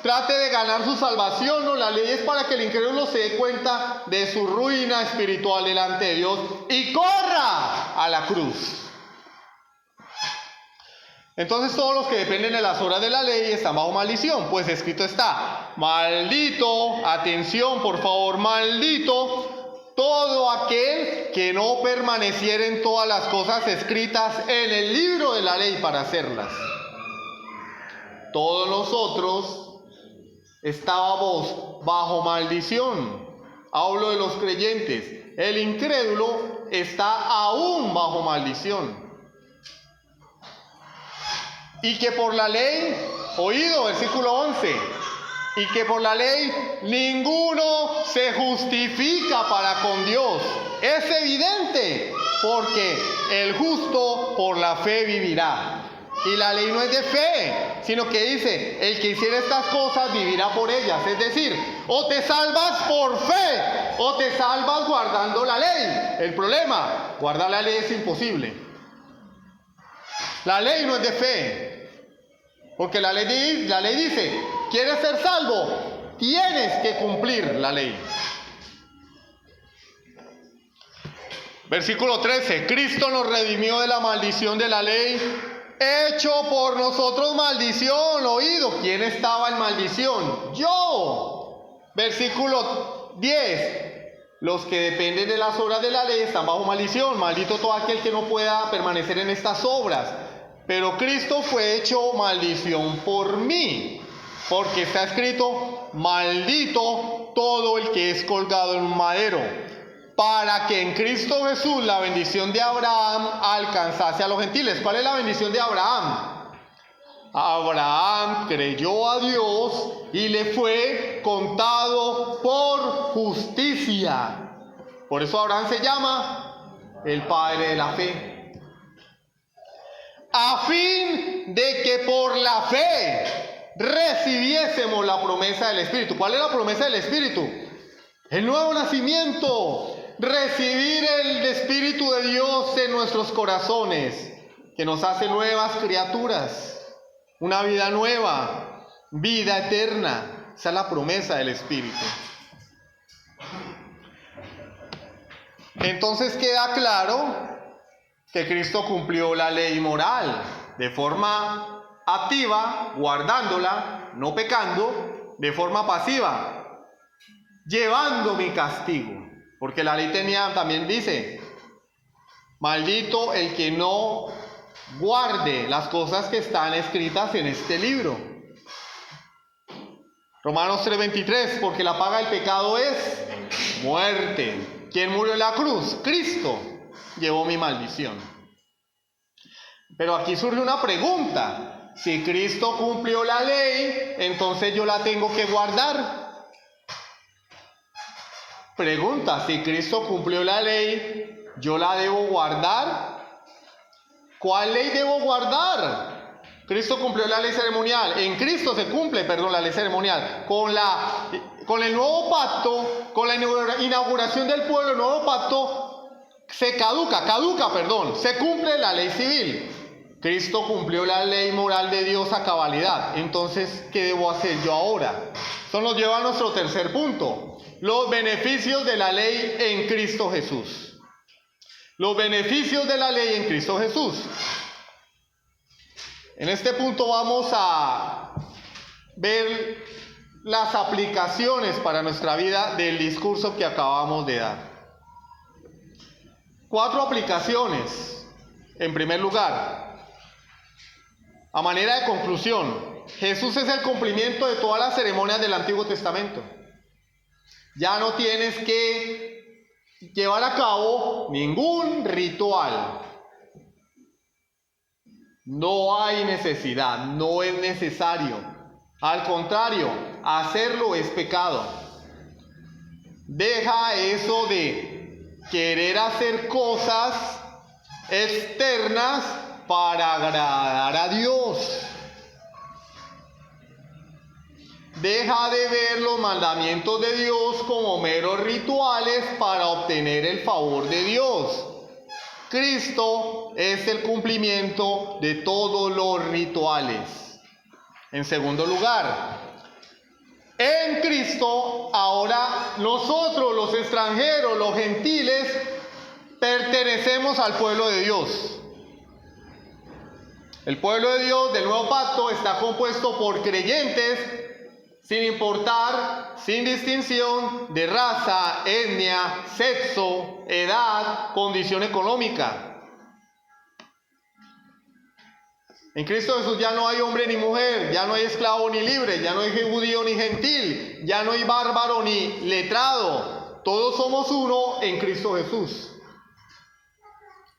trate de ganar su salvación, no, la ley es para que el incrédulo se dé cuenta de su ruina espiritual delante de Dios y corra a la cruz. Entonces todos los que dependen de las obras de la ley están bajo maldición, pues escrito está: maldito, atención por favor, maldito todo aquel que no permaneciera en todas las cosas escritas en el libro de la ley para hacerlas. Todos nosotros estábamos bajo maldición. Hablo de los creyentes. El incrédulo está aún bajo maldición. Y que por la ley, oído, versículo 11, y que por la ley ninguno se justifica para con Dios. Es evidente, porque el justo por la fe vivirá. Y la ley no es de fe, sino que dice, el que hiciera estas cosas vivirá por ellas. Es decir, o te salvas por fe, o te salvas guardando la ley. El problema, guardar la ley es imposible. La ley no es de fe, porque la ley dice, ¿quieres ser salvo? Tienes que cumplir la ley. Versículo 13, Cristo nos redimió de la maldición de la ley, hecho por nosotros maldición. Oído, ¿quién estaba en maldición? Yo. Versículo 10, los que dependen de las obras de la ley están bajo maldición. Maldito todo aquel que no pueda permanecer en estas obras. Pero Cristo fue hecho maldición por mí, porque está escrito, maldito todo el que es colgado en un madero, para que en Cristo Jesús la bendición de Abraham alcanzase a los gentiles. ¿Cuál es la bendición de Abraham? Abraham creyó a Dios y le fue contado por justicia. Por eso Abraham se llama el padre de la fe. A fin de que por la fe recibiésemos la promesa del Espíritu. ¿Cuál es la promesa del Espíritu? El nuevo nacimiento. Recibir el Espíritu de Dios en nuestros corazones, que nos hace nuevas criaturas, una vida nueva, vida eterna. Esa es la promesa del Espíritu. Entonces queda claro que Cristo cumplió la ley moral de forma activa, guardándola, no pecando, de forma pasiva, llevando mi castigo. Porque la ley también dice, maldito el que no guarde las cosas que están escritas en este libro. Romanos 3:23, porque la paga del pecado es muerte. ¿Quién murió en la cruz? Cristo llevó mi maldición. Pero aquí surge una pregunta. Si Cristo cumplió la ley, entonces yo la tengo que guardar. Pregunta, si Cristo cumplió la ley, ¿yo la debo guardar? ¿Cuál ley debo guardar? Cristo cumplió la ley ceremonial. En Cristo se cumple, la ley ceremonial. Con el nuevo pacto, con la inauguración del pueblo, el nuevo pacto se se cumple la ley civil. Cristo cumplió la ley moral de Dios a cabalidad. Entonces, ¿qué debo hacer yo ahora? Esto nos lleva a nuestro tercer punto. Los beneficios de la ley en Cristo Jesús. Los beneficios de la ley en Cristo Jesús. En este punto vamos a ver las aplicaciones para nuestra vida del discurso que acabamos de dar. 4 aplicaciones. En primer lugar, a manera de conclusión, Jesús es el cumplimiento de todas las ceremonias del Antiguo Testamento. Ya no tienes que llevar a cabo ningún ritual. No hay necesidad, no es necesario. Al contrario, hacerlo es pecado. Deja eso de querer hacer cosas externas para agradar a Dios. Deja de ver los mandamientos de Dios como meros rituales para obtener el favor de Dios. Cristo es el cumplimiento de todos los rituales. En segundo lugar, en Cristo ahora nosotros los extranjeros, los gentiles, pertenecemos al pueblo de Dios. El pueblo de Dios del nuevo pacto está compuesto por creyentes sin importar, sin distinción de raza, etnia, sexo, edad, condición económica. En Cristo Jesús ya no hay hombre ni mujer, ya no hay esclavo ni libre, ya no hay judío ni gentil, ya no hay bárbaro ni letrado. Todos somos uno en Cristo Jesús.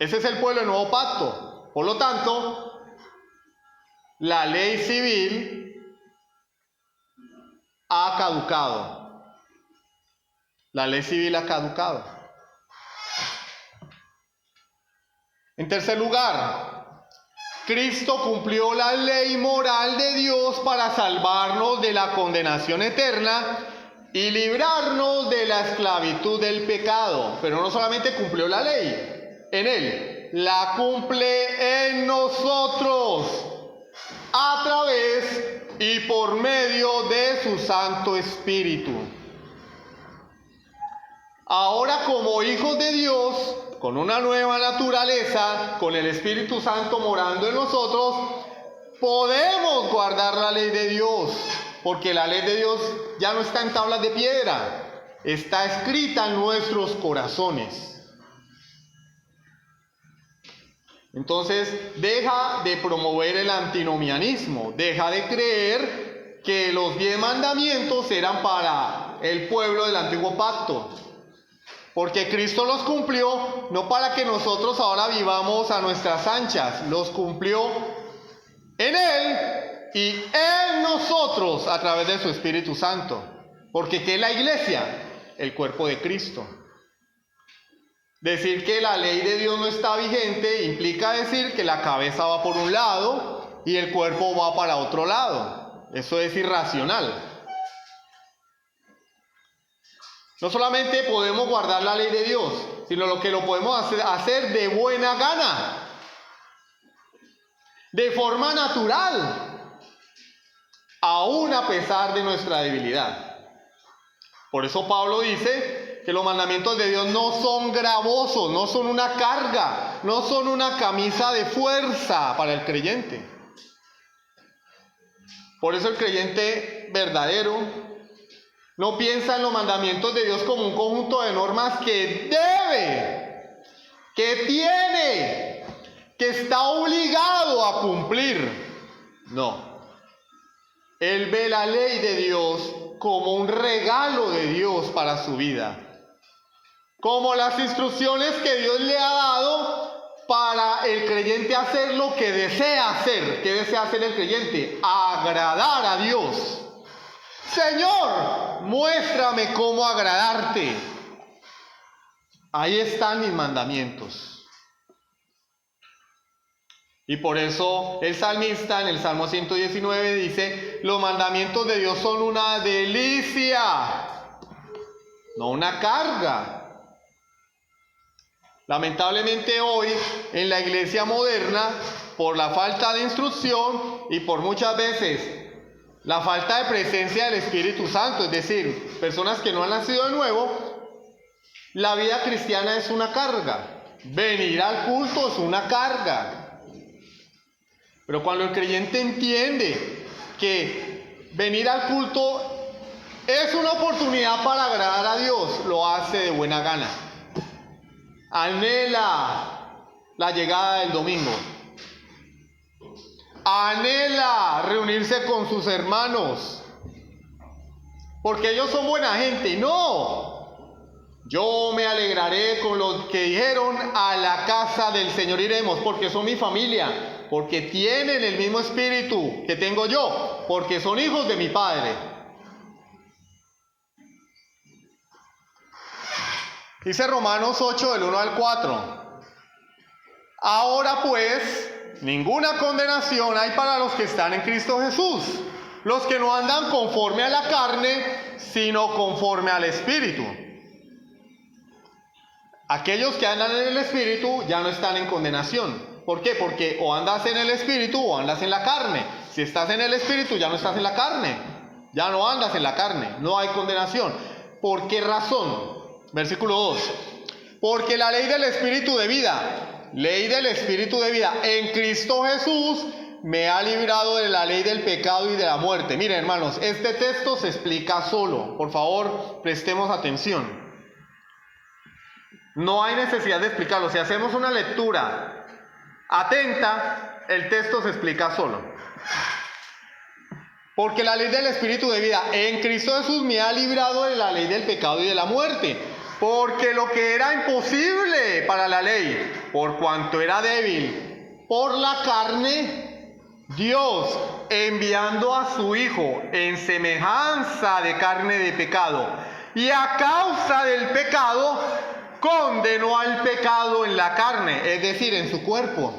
Ese es el pueblo del nuevo pacto. Por lo tanto, la ley civil ha caducado. La ley civil ha caducado. En tercer lugar, Cristo cumplió la ley moral de Dios para salvarnos de la condenación eterna y librarnos de la esclavitud del pecado. Pero no solamente cumplió la ley en Él, la cumple en nosotros a través y por medio de su Santo Espíritu. Ahora, como hijos de Dios, con una nueva naturaleza, con el Espíritu Santo morando en nosotros, podemos guardar la ley de Dios, porque la ley de Dios ya no está en tablas de piedra, está escrita en nuestros corazones. Entonces, deja de promover el antinomianismo, deja de creer que los 10 mandamientos eran para el pueblo del antiguo pacto, porque Cristo los cumplió no para que nosotros ahora vivamos a nuestras anchas, los cumplió en Él y en nosotros a través de su Espíritu Santo, porque ¿qué es la iglesia? El cuerpo de Cristo. Decir que la ley de Dios no está vigente implica decir que la cabeza va por un lado y el cuerpo va para otro lado. Eso es irracional. No solamente podemos guardar la ley de Dios, sino lo que lo podemos hacer de buena gana, de forma natural, aún a pesar de nuestra debilidad. Por eso Pablo dice que los mandamientos de Dios no son gravosos, no son una carga, no son una camisa de fuerza para el creyente. Por eso el creyente verdadero no piensa en los mandamientos de Dios como un conjunto de normas que debe, que tiene, que está obligado a cumplir. No. Él ve la ley de Dios como un regalo de Dios para su vida, como las instrucciones que Dios le ha dado para el creyente hacer lo que desea hacer. ¿Qué desea hacer el creyente? Agradar a Dios. Señor, muéstrame cómo agradarte. Ahí están mis mandamientos. Y por eso el salmista en el Salmo 119 dice: los mandamientos de Dios son una delicia, no una carga. Lamentablemente hoy en la iglesia moderna, por la falta de instrucción y por muchas veces la falta de presencia del Espíritu Santo, es decir, personas que no han nacido de nuevo, la vida cristiana es una carga. Venir al culto es una carga. Pero cuando el creyente entiende que venir al culto es una oportunidad para agradar a Dios, lo hace de buena gana. Anhela la llegada del domingo. Anhela reunirse con sus hermanos, porque ellos son buena gente. No, Yo me alegraré con los que dijeron, a la casa del Señor iremos, porque son mi familia, porque tienen el mismo espíritu que tengo yo, porque son hijos de mi Padre. Dice Romanos 8, del 1 al 4. Ahora pues, ninguna condenación hay para los que están en Cristo Jesús, los que no andan conforme a la carne, sino conforme al Espíritu. Aquellos que andan en el Espíritu ya no están en condenación. ¿Por qué? Porque o andas en el Espíritu o andas en la carne. Si estás en el Espíritu ya no estás en la carne. Ya no andas en la carne. No hay condenación. ¿Por qué razón? Versículo 2. Porque la ley del Espíritu de vida, en Cristo Jesús me ha librado de la ley del pecado y de la muerte. Miren, hermanos, este texto se explica solo. Por favor, prestemos atención. No hay necesidad de explicarlo. Si hacemos una lectura atenta, el texto se explica solo. Porque la ley del Espíritu de vida en Cristo Jesús me ha librado de la ley del pecado y de la muerte. Porque lo que era imposible para la ley, por cuanto era débil por la carne, Dios, enviando a su Hijo en semejanza de carne de pecado, y a causa del pecado, condenó al pecado en la carne, es decir, en su cuerpo,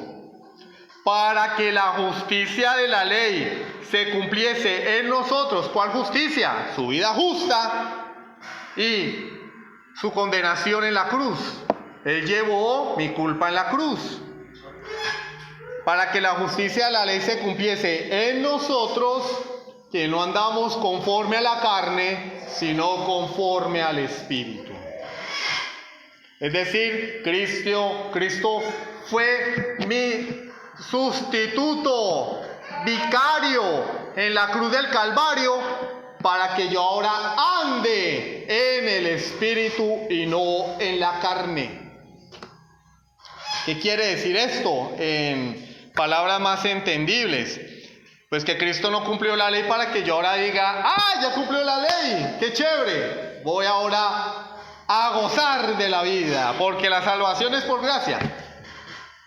para que la justicia de la ley se cumpliese en nosotros. ¿Cuál justicia? Su vida justa y su condenación en la cruz. Él llevó mi culpa en la cruz, para que la justicia de la ley se cumpliese en nosotros, que no andamos conforme a la carne, sino conforme al Espíritu. Es decir, Cristo fue mi sustituto, vicario en la cruz del Calvario, para que yo ahora ande en el Espíritu y no en la carne. ¿Qué quiere decir esto en palabras más entendibles? Pues que Cristo no cumplió la ley para que yo ahora diga, ya cumplió la ley, qué chévere, voy ahora a gozar de la vida, porque la salvación es por gracia.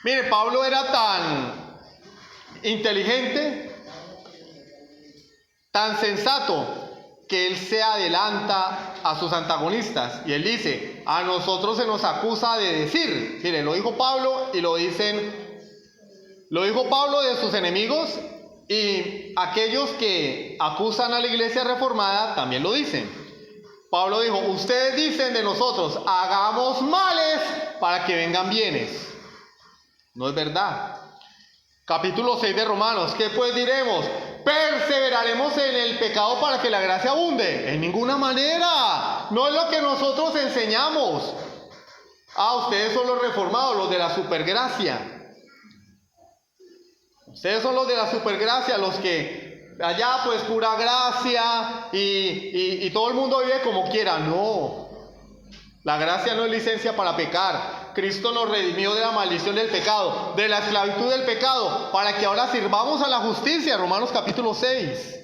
Mire, Pablo era tan inteligente, tan sensato, que él se adelanta a sus antagonistas y él dice, a nosotros se nos acusa de decir, mire, lo dijo Pablo y lo dijo Pablo de sus enemigos, y aquellos que acusan a la iglesia reformada también lo dicen. Pablo dijo, ustedes dicen de nosotros, hagamos males para que vengan bienes. No es verdad. Capítulo 6 de Romanos, ¿qué pues diremos? ¿Perseveraremos en el pecado para que la gracia abunde? En ninguna manera. No es lo que nosotros enseñamos. Ustedes son los reformados, los de la supergracia. Ustedes son los de la supergracia, los que allá pues pura gracia y todo el mundo vive como quiera. No, la gracia no es licencia para pecar. Cristo nos redimió de la maldición del pecado, de la esclavitud del pecado, para que ahora sirvamos a la justicia. Romanos capítulo 6.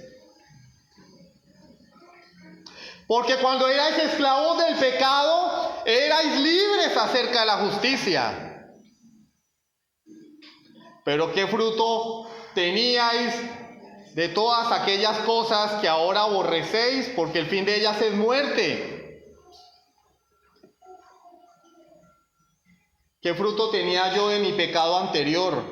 Porque cuando erais esclavos del pecado, erais libres acerca de la justicia. Pero ¿qué fruto teníais de todas aquellas cosas que ahora aborrecéis? Porque el fin de ellas es muerte. ¿Qué fruto tenía yo de mi pecado anterior?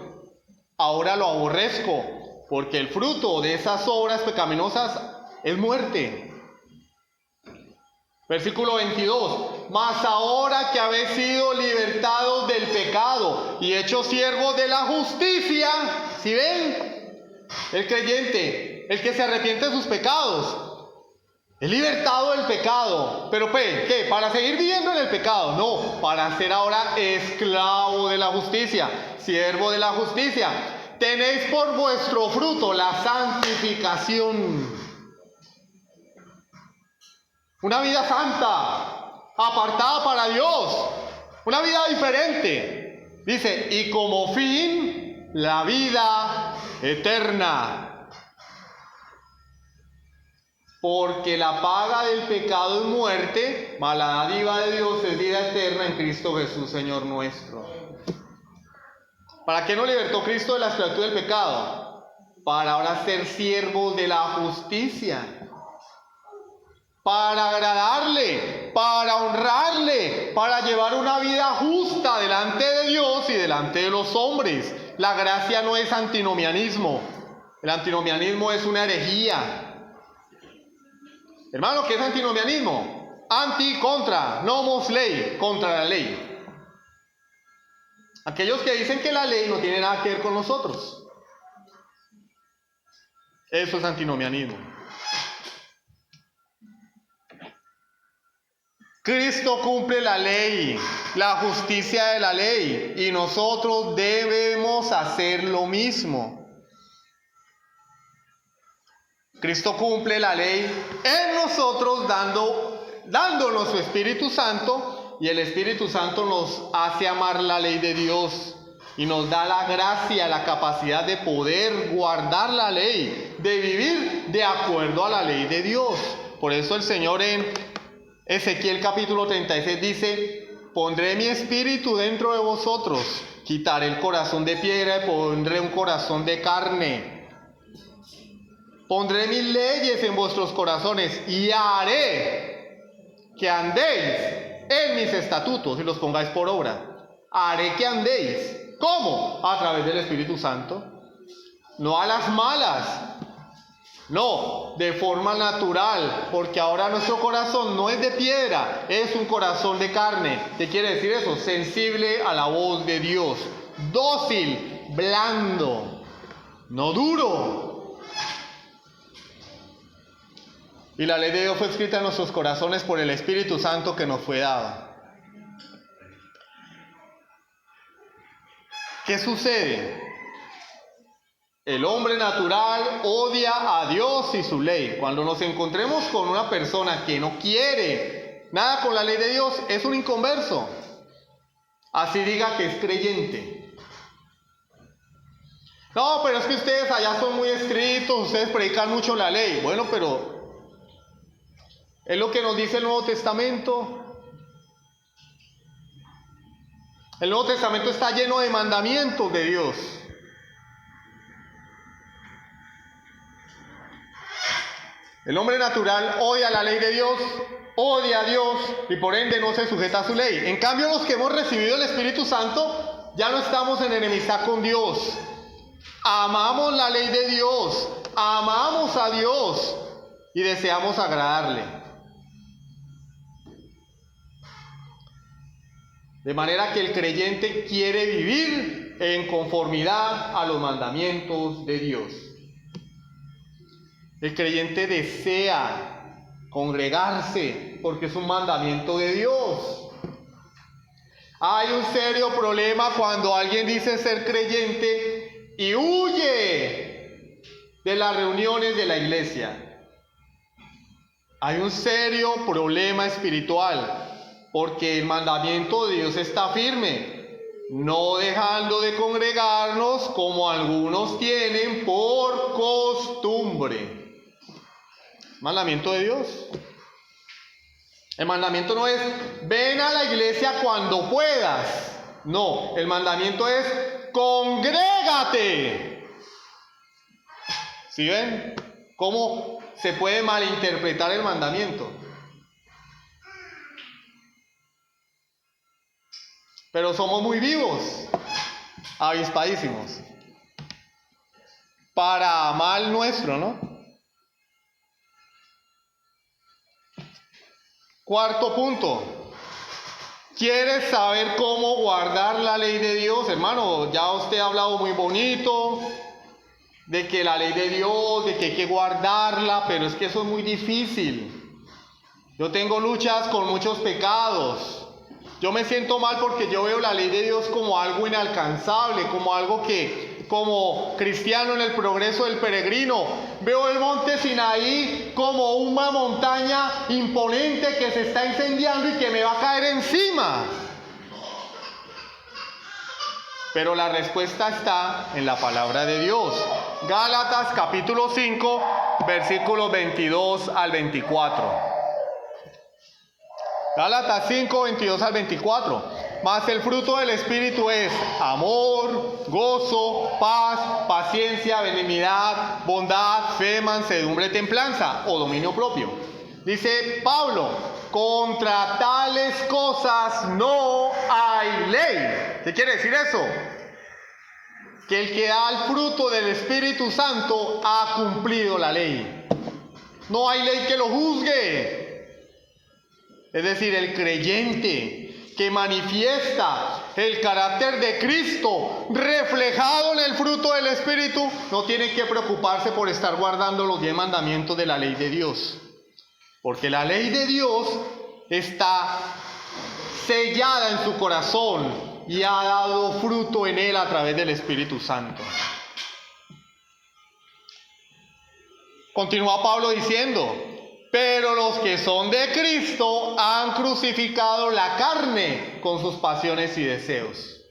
Ahora lo aborrezco, porque el fruto de esas obras pecaminosas es muerte. Versículo 22. Mas ahora que habéis sido libertados del pecado y hechos siervos de la justicia, ¿sí ven? El creyente, el que se arrepiente de sus pecados, es libertado del pecado. ¿Pero qué? ¿Para seguir viviendo en el pecado? No, para ser ahora esclavo de la justicia, siervo de la justicia. Tenéis por vuestro fruto la santificación. Una vida santa, apartada para Dios, una vida diferente. Dice, y como fin, la vida eterna. Porque la paga del pecado es muerte, mas la dádiva de Dios es vida eterna en Cristo Jesús, Señor nuestro. ¿Para qué nos libertó Cristo de la esclavitud del pecado? Para ahora ser siervos de la justicia. Para agradarle, para honrarle, para llevar una vida justa delante de Dios y delante de los hombres. La gracia no es antinomianismo. El antinomianismo es una herejía. Hermano, ¿qué es antinomianismo? Anti, contra, nomos, ley, contra la ley. Aquellos que dicen que la ley no tiene nada que ver con nosotros. Eso es antinomianismo. Cristo cumple la ley, la justicia de la ley, y nosotros debemos hacer lo mismo. Cristo cumple la ley en nosotros dándonos su Espíritu Santo, y el Espíritu Santo nos hace amar la ley de Dios y nos da la gracia, la capacidad de poder guardar la ley, de vivir de acuerdo a la ley de Dios. Por eso el Señor en Ezequiel capítulo 36 dice: pondré mi espíritu dentro de vosotros, quitaré el corazón de piedra y pondré un corazón de carne. Pondré mis leyes en vuestros corazones y haré que andéis en mis estatutos y los pongáis por obra. Haré que andéis. ¿Cómo? A través del Espíritu Santo. No a las malas. No, de forma natural, porque ahora nuestro corazón no es de piedra, es un corazón de carne. ¿Qué quiere decir eso? Sensible a la voz de Dios, dócil, blando, no duro. Y la ley de Dios fue escrita en nuestros corazones por el Espíritu Santo que nos fue dado. ¿Qué sucede? El hombre natural odia a Dios y su ley. Cuando nos encontremos con una persona que no quiere nada con la ley de Dios, es un inconverso. Así diga que es creyente. No, pero es que ustedes allá son muy estrictos, ustedes predican mucho la ley. Bueno, pero es lo que nos dice el Nuevo Testamento. El Nuevo Testamento está lleno de mandamientos de Dios. El hombre natural odia la ley de Dios, odia a Dios y por ende no se sujeta a su ley. En cambio, los que hemos recibido el Espíritu Santo ya no estamos en enemistad con Dios. Amamos la ley de Dios, amamos a Dios y deseamos agradarle. De manera que el creyente quiere vivir en conformidad a los mandamientos de Dios. El creyente desea congregarse porque es un mandamiento de Dios. Hay un serio problema cuando alguien dice ser creyente y huye de las reuniones de la iglesia. Hay un serio problema espiritual porque el mandamiento de Dios está firme, no dejando de congregarnos como algunos tienen por costumbre. Mandamiento de Dios. El mandamiento no es ven a la iglesia cuando puedas. No, el mandamiento es congrégate. ¿Sí ven? ¿Cómo se puede malinterpretar el mandamiento? Pero somos muy vivos, avispadísimos. Para mal nuestro, ¿no? Cuarto punto. ¿Quieres saber cómo guardar la ley de Dios? Hermano, ya usted ha hablado muy bonito de que la ley de Dios, de que hay que guardarla, pero es que eso es muy difícil. Yo tengo luchas con muchos pecados. Yo me siento mal porque yo veo la ley de Dios como algo inalcanzable, como algo que, como cristiano en el progreso del peregrino, veo el monte Sinaí como una montaña imponente que se está incendiando y que me va a caer encima. Pero la respuesta está en la palabra de Dios. Gálatas capítulo 5, versículos 22 al 24. Gálatas 5, 22 al 24. Mas el fruto del Espíritu es amor, gozo, paz, paciencia, benignidad, bondad, fe, mansedumbre, templanza o dominio propio. Dice Pablo, contra tales cosas no hay ley. ¿Qué quiere decir eso? Que el que da el fruto del Espíritu Santo ha cumplido la ley. No hay ley que lo juzgue. Es decir, el creyente que manifiesta el carácter de Cristo reflejado en el fruto del Espíritu, no tiene que preocuparse por estar guardando los 10 mandamientos de la ley de Dios. Porque la ley de Dios está sellada en su corazón y ha dado fruto en él a través del Espíritu Santo. Continúa Pablo diciendo, pero los que son de Cristo han crucificado la carne con sus pasiones y deseos.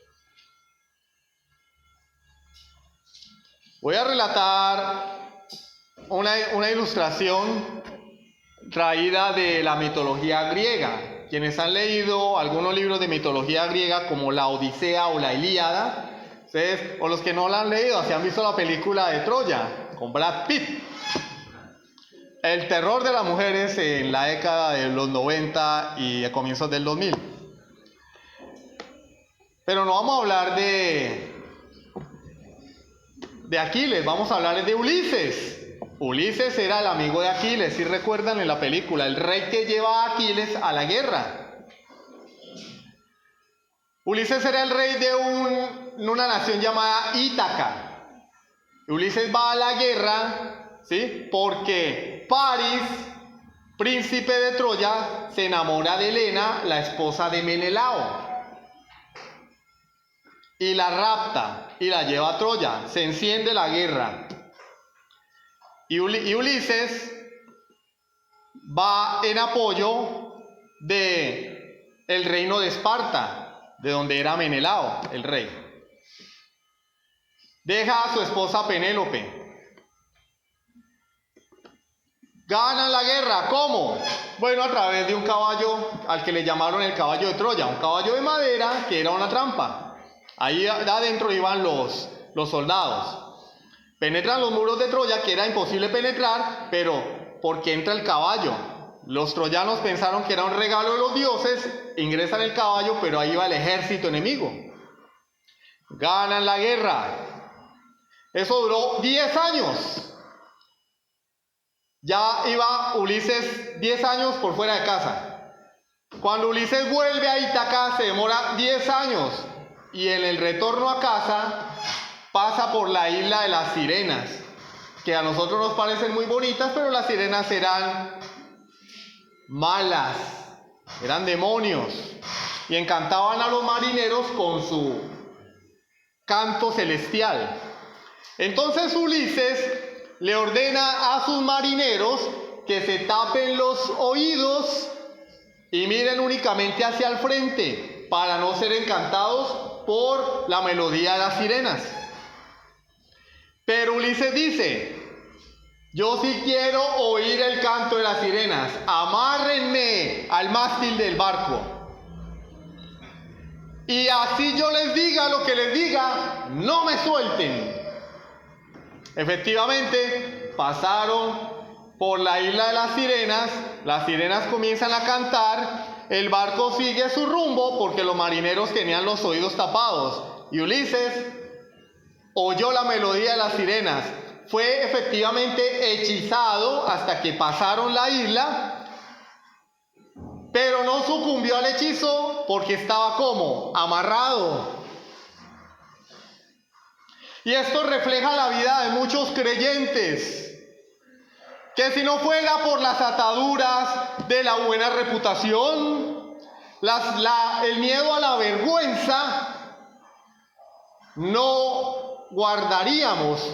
Voy a relatar una ilustración traída de la mitología griega. Quienes han leído algunos libros de mitología griega como la Odisea o la Ilíada, ustedes, o los que no la han leído, se han visto la película de Troya con Brad Pitt. El terror de las mujeres en la década de los 90 y a comienzos del 2000. Pero no vamos a hablar de Aquiles, vamos a hablar de Ulises. Ulises era el amigo de Aquiles, si recuerdan en la película, el rey que lleva a Aquiles a la guerra. Ulises era el rey de una nación llamada Ítaca. Ulises va a la guerra, ¿sí? Porque París, príncipe de Troya, se enamora de Helena, la esposa de Menelao, y la rapta y la lleva a Troya. Se enciende la guerra. Y Ulises va en apoyo de el reino de Esparta, de donde era Menelao, el rey. Deja a su esposa Penélope. Ganan la guerra, ¿cómo? Bueno, a través de un caballo al que le llamaron el caballo de Troya, un caballo de madera que era una trampa. Ahí adentro iban los soldados. Penetran los muros de Troya, que era imposible penetrar, pero porque entra el caballo. Los troyanos pensaron que era un regalo de los dioses, ingresan el caballo, pero ahí va el ejército enemigo. Ganan la guerra. Eso duró 10 años. Ya iba Ulises 10 años por fuera de casa. Cuando Ulises vuelve a Ítaca, se demora 10 años. Y en el retorno a casa, pasa por la isla de las sirenas, que a nosotros nos parecen muy bonitas, pero las sirenas eran malas, eran demonios, y encantaban a los marineros con su canto celestial. Entonces Ulises le ordena a sus marineros que se tapen los oídos y miren únicamente hacia el frente, para no ser encantados por la melodía de las sirenas. Pero Ulises dice, yo sí quiero oír el canto de las sirenas, amárrenme al mástil del barco. Y así yo les diga lo que les diga, no me suelten. Efectivamente, pasaron por la isla de las sirenas comienzan a cantar, el barco sigue su rumbo porque los marineros tenían los oídos tapados. Y Ulises oyó la melodía de las sirenas. Fue efectivamente hechizado hasta que pasaron la isla, pero no sucumbió al hechizo porque estaba ¿cómo? Amarrado. Y esto refleja la vida de muchos creyentes, que si no fuera por las ataduras de la buena reputación, el miedo a la vergüenza, no guardaríamos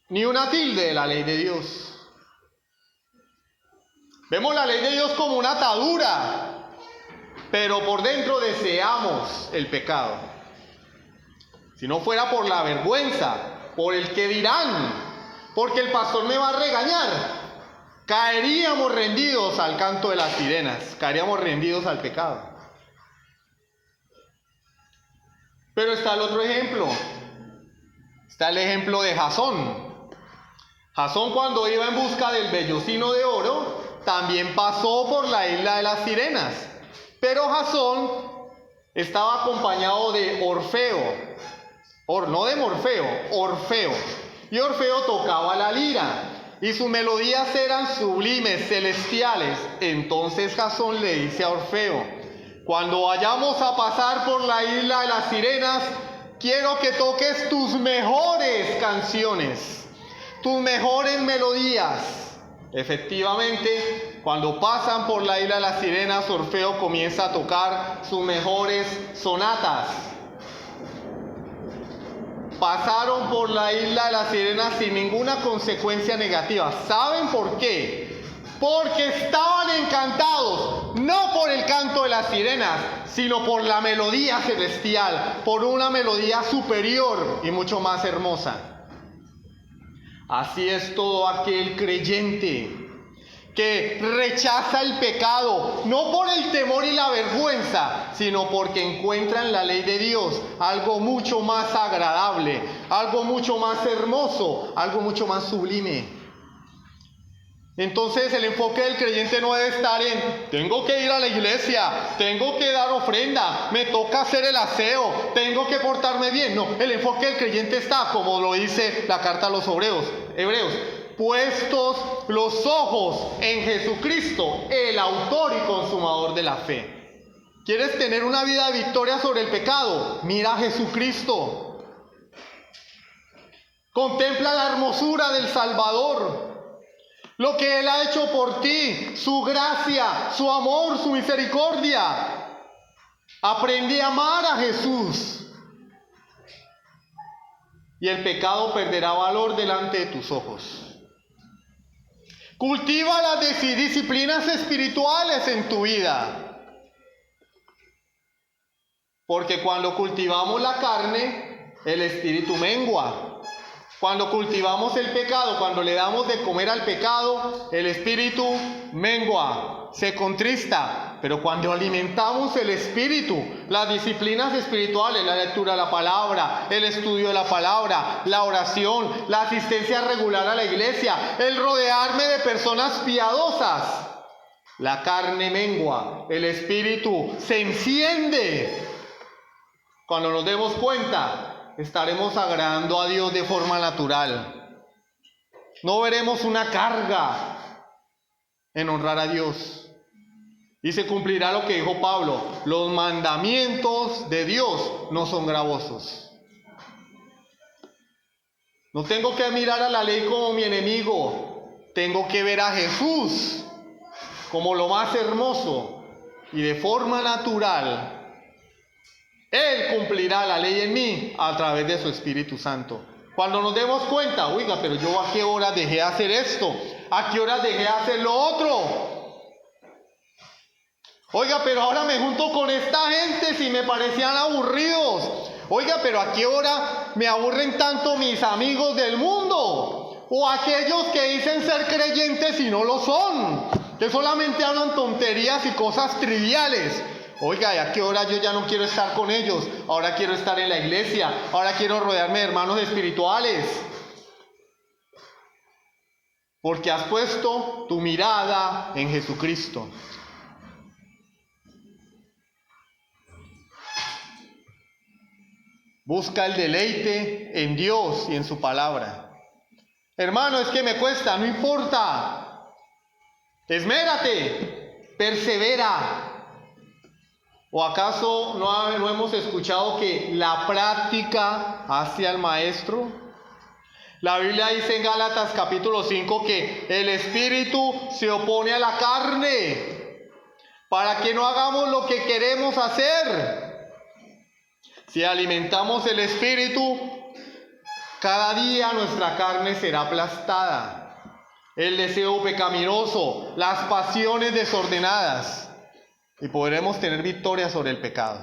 ni una tilde de la ley de Dios. Vemos la ley de Dios como una atadura, pero por dentro deseamos el pecado. Si no fuera por la vergüenza, por el que dirán, porque el pastor me va a regañar. Caeríamos rendidos al canto de las sirenas, caeríamos rendidos al pecado. Pero está el otro ejemplo, está el ejemplo de Jasón. Jasón, cuando iba en busca del vellocino de oro, también pasó por la isla de las sirenas. Pero Jasón estaba acompañado de Orfeo, no de Morfeo, Orfeo. Y Orfeo tocaba la lira, y sus melodías eran sublimes, celestiales. Entonces Jasón le dice a Orfeo: cuando vayamos a pasar por la isla de las sirenas, quiero que toques tus mejores canciones, tus mejores melodías. Efectivamente, cuando pasan por la isla de las sirenas, Orfeo comienza a tocar sus mejores sonatas. Pasaron por la isla de las sirenas sin ninguna consecuencia negativa. ¿Saben por qué? Porque estaban encantados, no por el canto de las sirenas, sino por la melodía celestial, por una melodía superior y mucho más hermosa. Así es todo aquel creyente que rechaza el pecado, no por el temor y la vergüenza, sino porque encuentra en la ley de Dios algo mucho más agradable, algo mucho más hermoso, algo mucho más sublime. Entonces el enfoque del creyente no debe estar en: tengo que ir a la iglesia, tengo que dar ofrenda, me toca hacer el aseo, tengo que portarme bien. No, el enfoque del creyente está, como lo dice la carta a los hebreos, puestos los ojos en Jesucristo, el autor y consumador de la fe. ¿Quieres tener una vida de victoria sobre el pecado? Mira a Jesucristo. Contempla la hermosura del Salvador, lo que Él ha hecho por ti, su gracia, su amor, su misericordia. Aprende a amar a Jesús, y el pecado perderá valor delante de tus ojos. Cultiva las disciplinas espirituales en tu vida, porque cuando cultivamos la carne, el espíritu mengua. Cuando cultivamos el pecado, cuando le damos de comer al pecado, el espíritu mengua, se contrista. Pero cuando alimentamos el espíritu, las disciplinas espirituales, la lectura de la palabra, el estudio de la palabra, la oración, la asistencia regular a la iglesia, el rodearme de personas piadosas, la carne mengua, el espíritu se enciende. Cuando nos demos cuenta, estaremos agradando a Dios de forma natural. No veremos una carga en honrar a Dios. Y se cumplirá lo que dijo Pablo: los mandamientos de Dios no son gravosos. No tengo que mirar a la ley como mi enemigo. Tengo que ver a Jesús como lo más hermoso, y de forma natural Él cumplirá la ley en mí a través de su Espíritu Santo. Cuando nos demos cuenta: oiga, pero yo a qué hora dejé de hacer esto, a qué hora dejé de hacer lo otro. Oiga, pero ahora me junto con esta gente si me parecían aburridos. Oiga, pero a qué hora me aburren tanto mis amigos del mundo, o aquellos que dicen ser creyentes y no lo son, que solamente hablan tonterías y cosas triviales. Oiga, ¿y a qué hora yo ya no quiero estar con ellos? Ahora quiero estar en la iglesia, ahora quiero rodearme de hermanos espirituales. Porque has puesto tu mirada en Jesucristo. Busca el deleite en Dios y en su palabra. Hermano, es que me cuesta, no importa. Esmérate, persevera. ¿O acaso no hemos escuchado que la práctica hace al maestro? La Biblia dice en Gálatas capítulo 5 que el espíritu se opone a la carne para que no hagamos lo que queremos hacer. Si alimentamos el espíritu, cada día nuestra carne será aplastada. El deseo pecaminoso, las pasiones desordenadas, y podremos tener victoria sobre el pecado.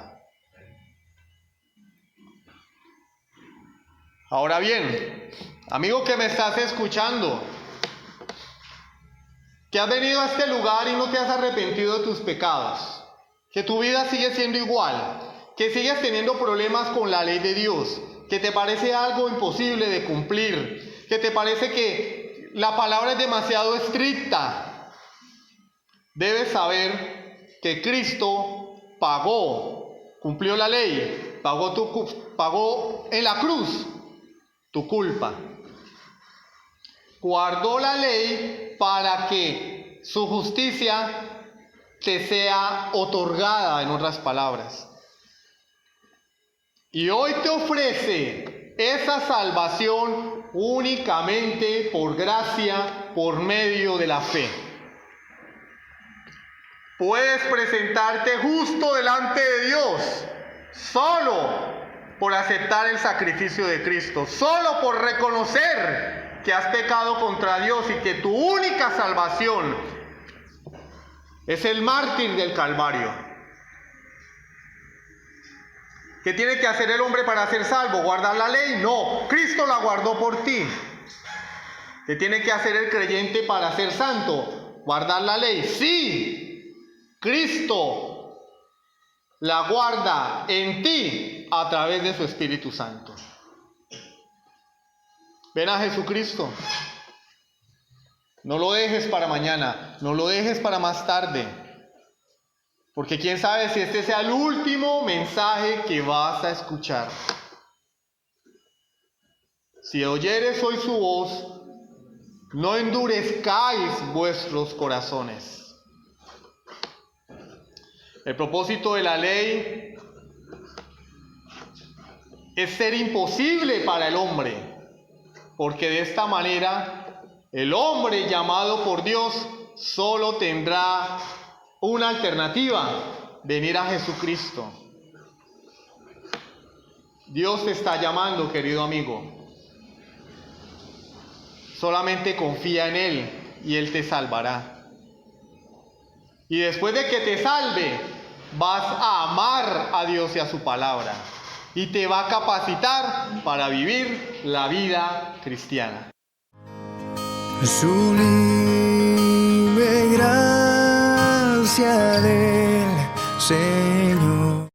Ahora bien, amigo que me estás escuchando, que has venido a este lugar y no te has arrepentido de tus pecados, que tu vida sigue siendo igual, que sigues teniendo problemas con la ley de Dios, que te parece algo imposible de cumplir, que te parece que la palabra es demasiado estricta, debes saber que Cristo pagó, cumplió la ley, pagó en la cruz tu culpa. Guardó la ley para que su justicia te sea otorgada, en otras palabras. Y hoy te ofrece esa salvación únicamente por gracia, por medio de la fe. Puedes presentarte justo delante de Dios solo por aceptar el sacrificio de Cristo, solo por reconocer que has pecado contra Dios y que tu única salvación es el mártir del Calvario. ¿Qué tiene que hacer el hombre para ser salvo? ¿Guardar la ley? No, Cristo la guardó por ti. ¿Qué tiene que hacer el creyente para ser santo? ¿Guardar la ley? Sí, Cristo la guarda en ti a través de su Espíritu Santo. Ven a Jesucristo. No lo dejes para mañana, no lo dejes para más tarde. Porque quién sabe si este sea el último mensaje que vas a escuchar. Si oyeres hoy su voz, no endurezcáis vuestros corazones. El propósito de la ley es ser imposible para el hombre, porque de esta manera el hombre llamado por Dios solo tendrá una alternativa: venir a Jesucristo. Dios te está llamando, querido amigo. Solamente confía en Él y Él te salvará. Y después de que te salve, vas a amar a Dios y a su palabra. Y te va a capacitar para vivir la vida cristiana. Sublime gracia del Señor.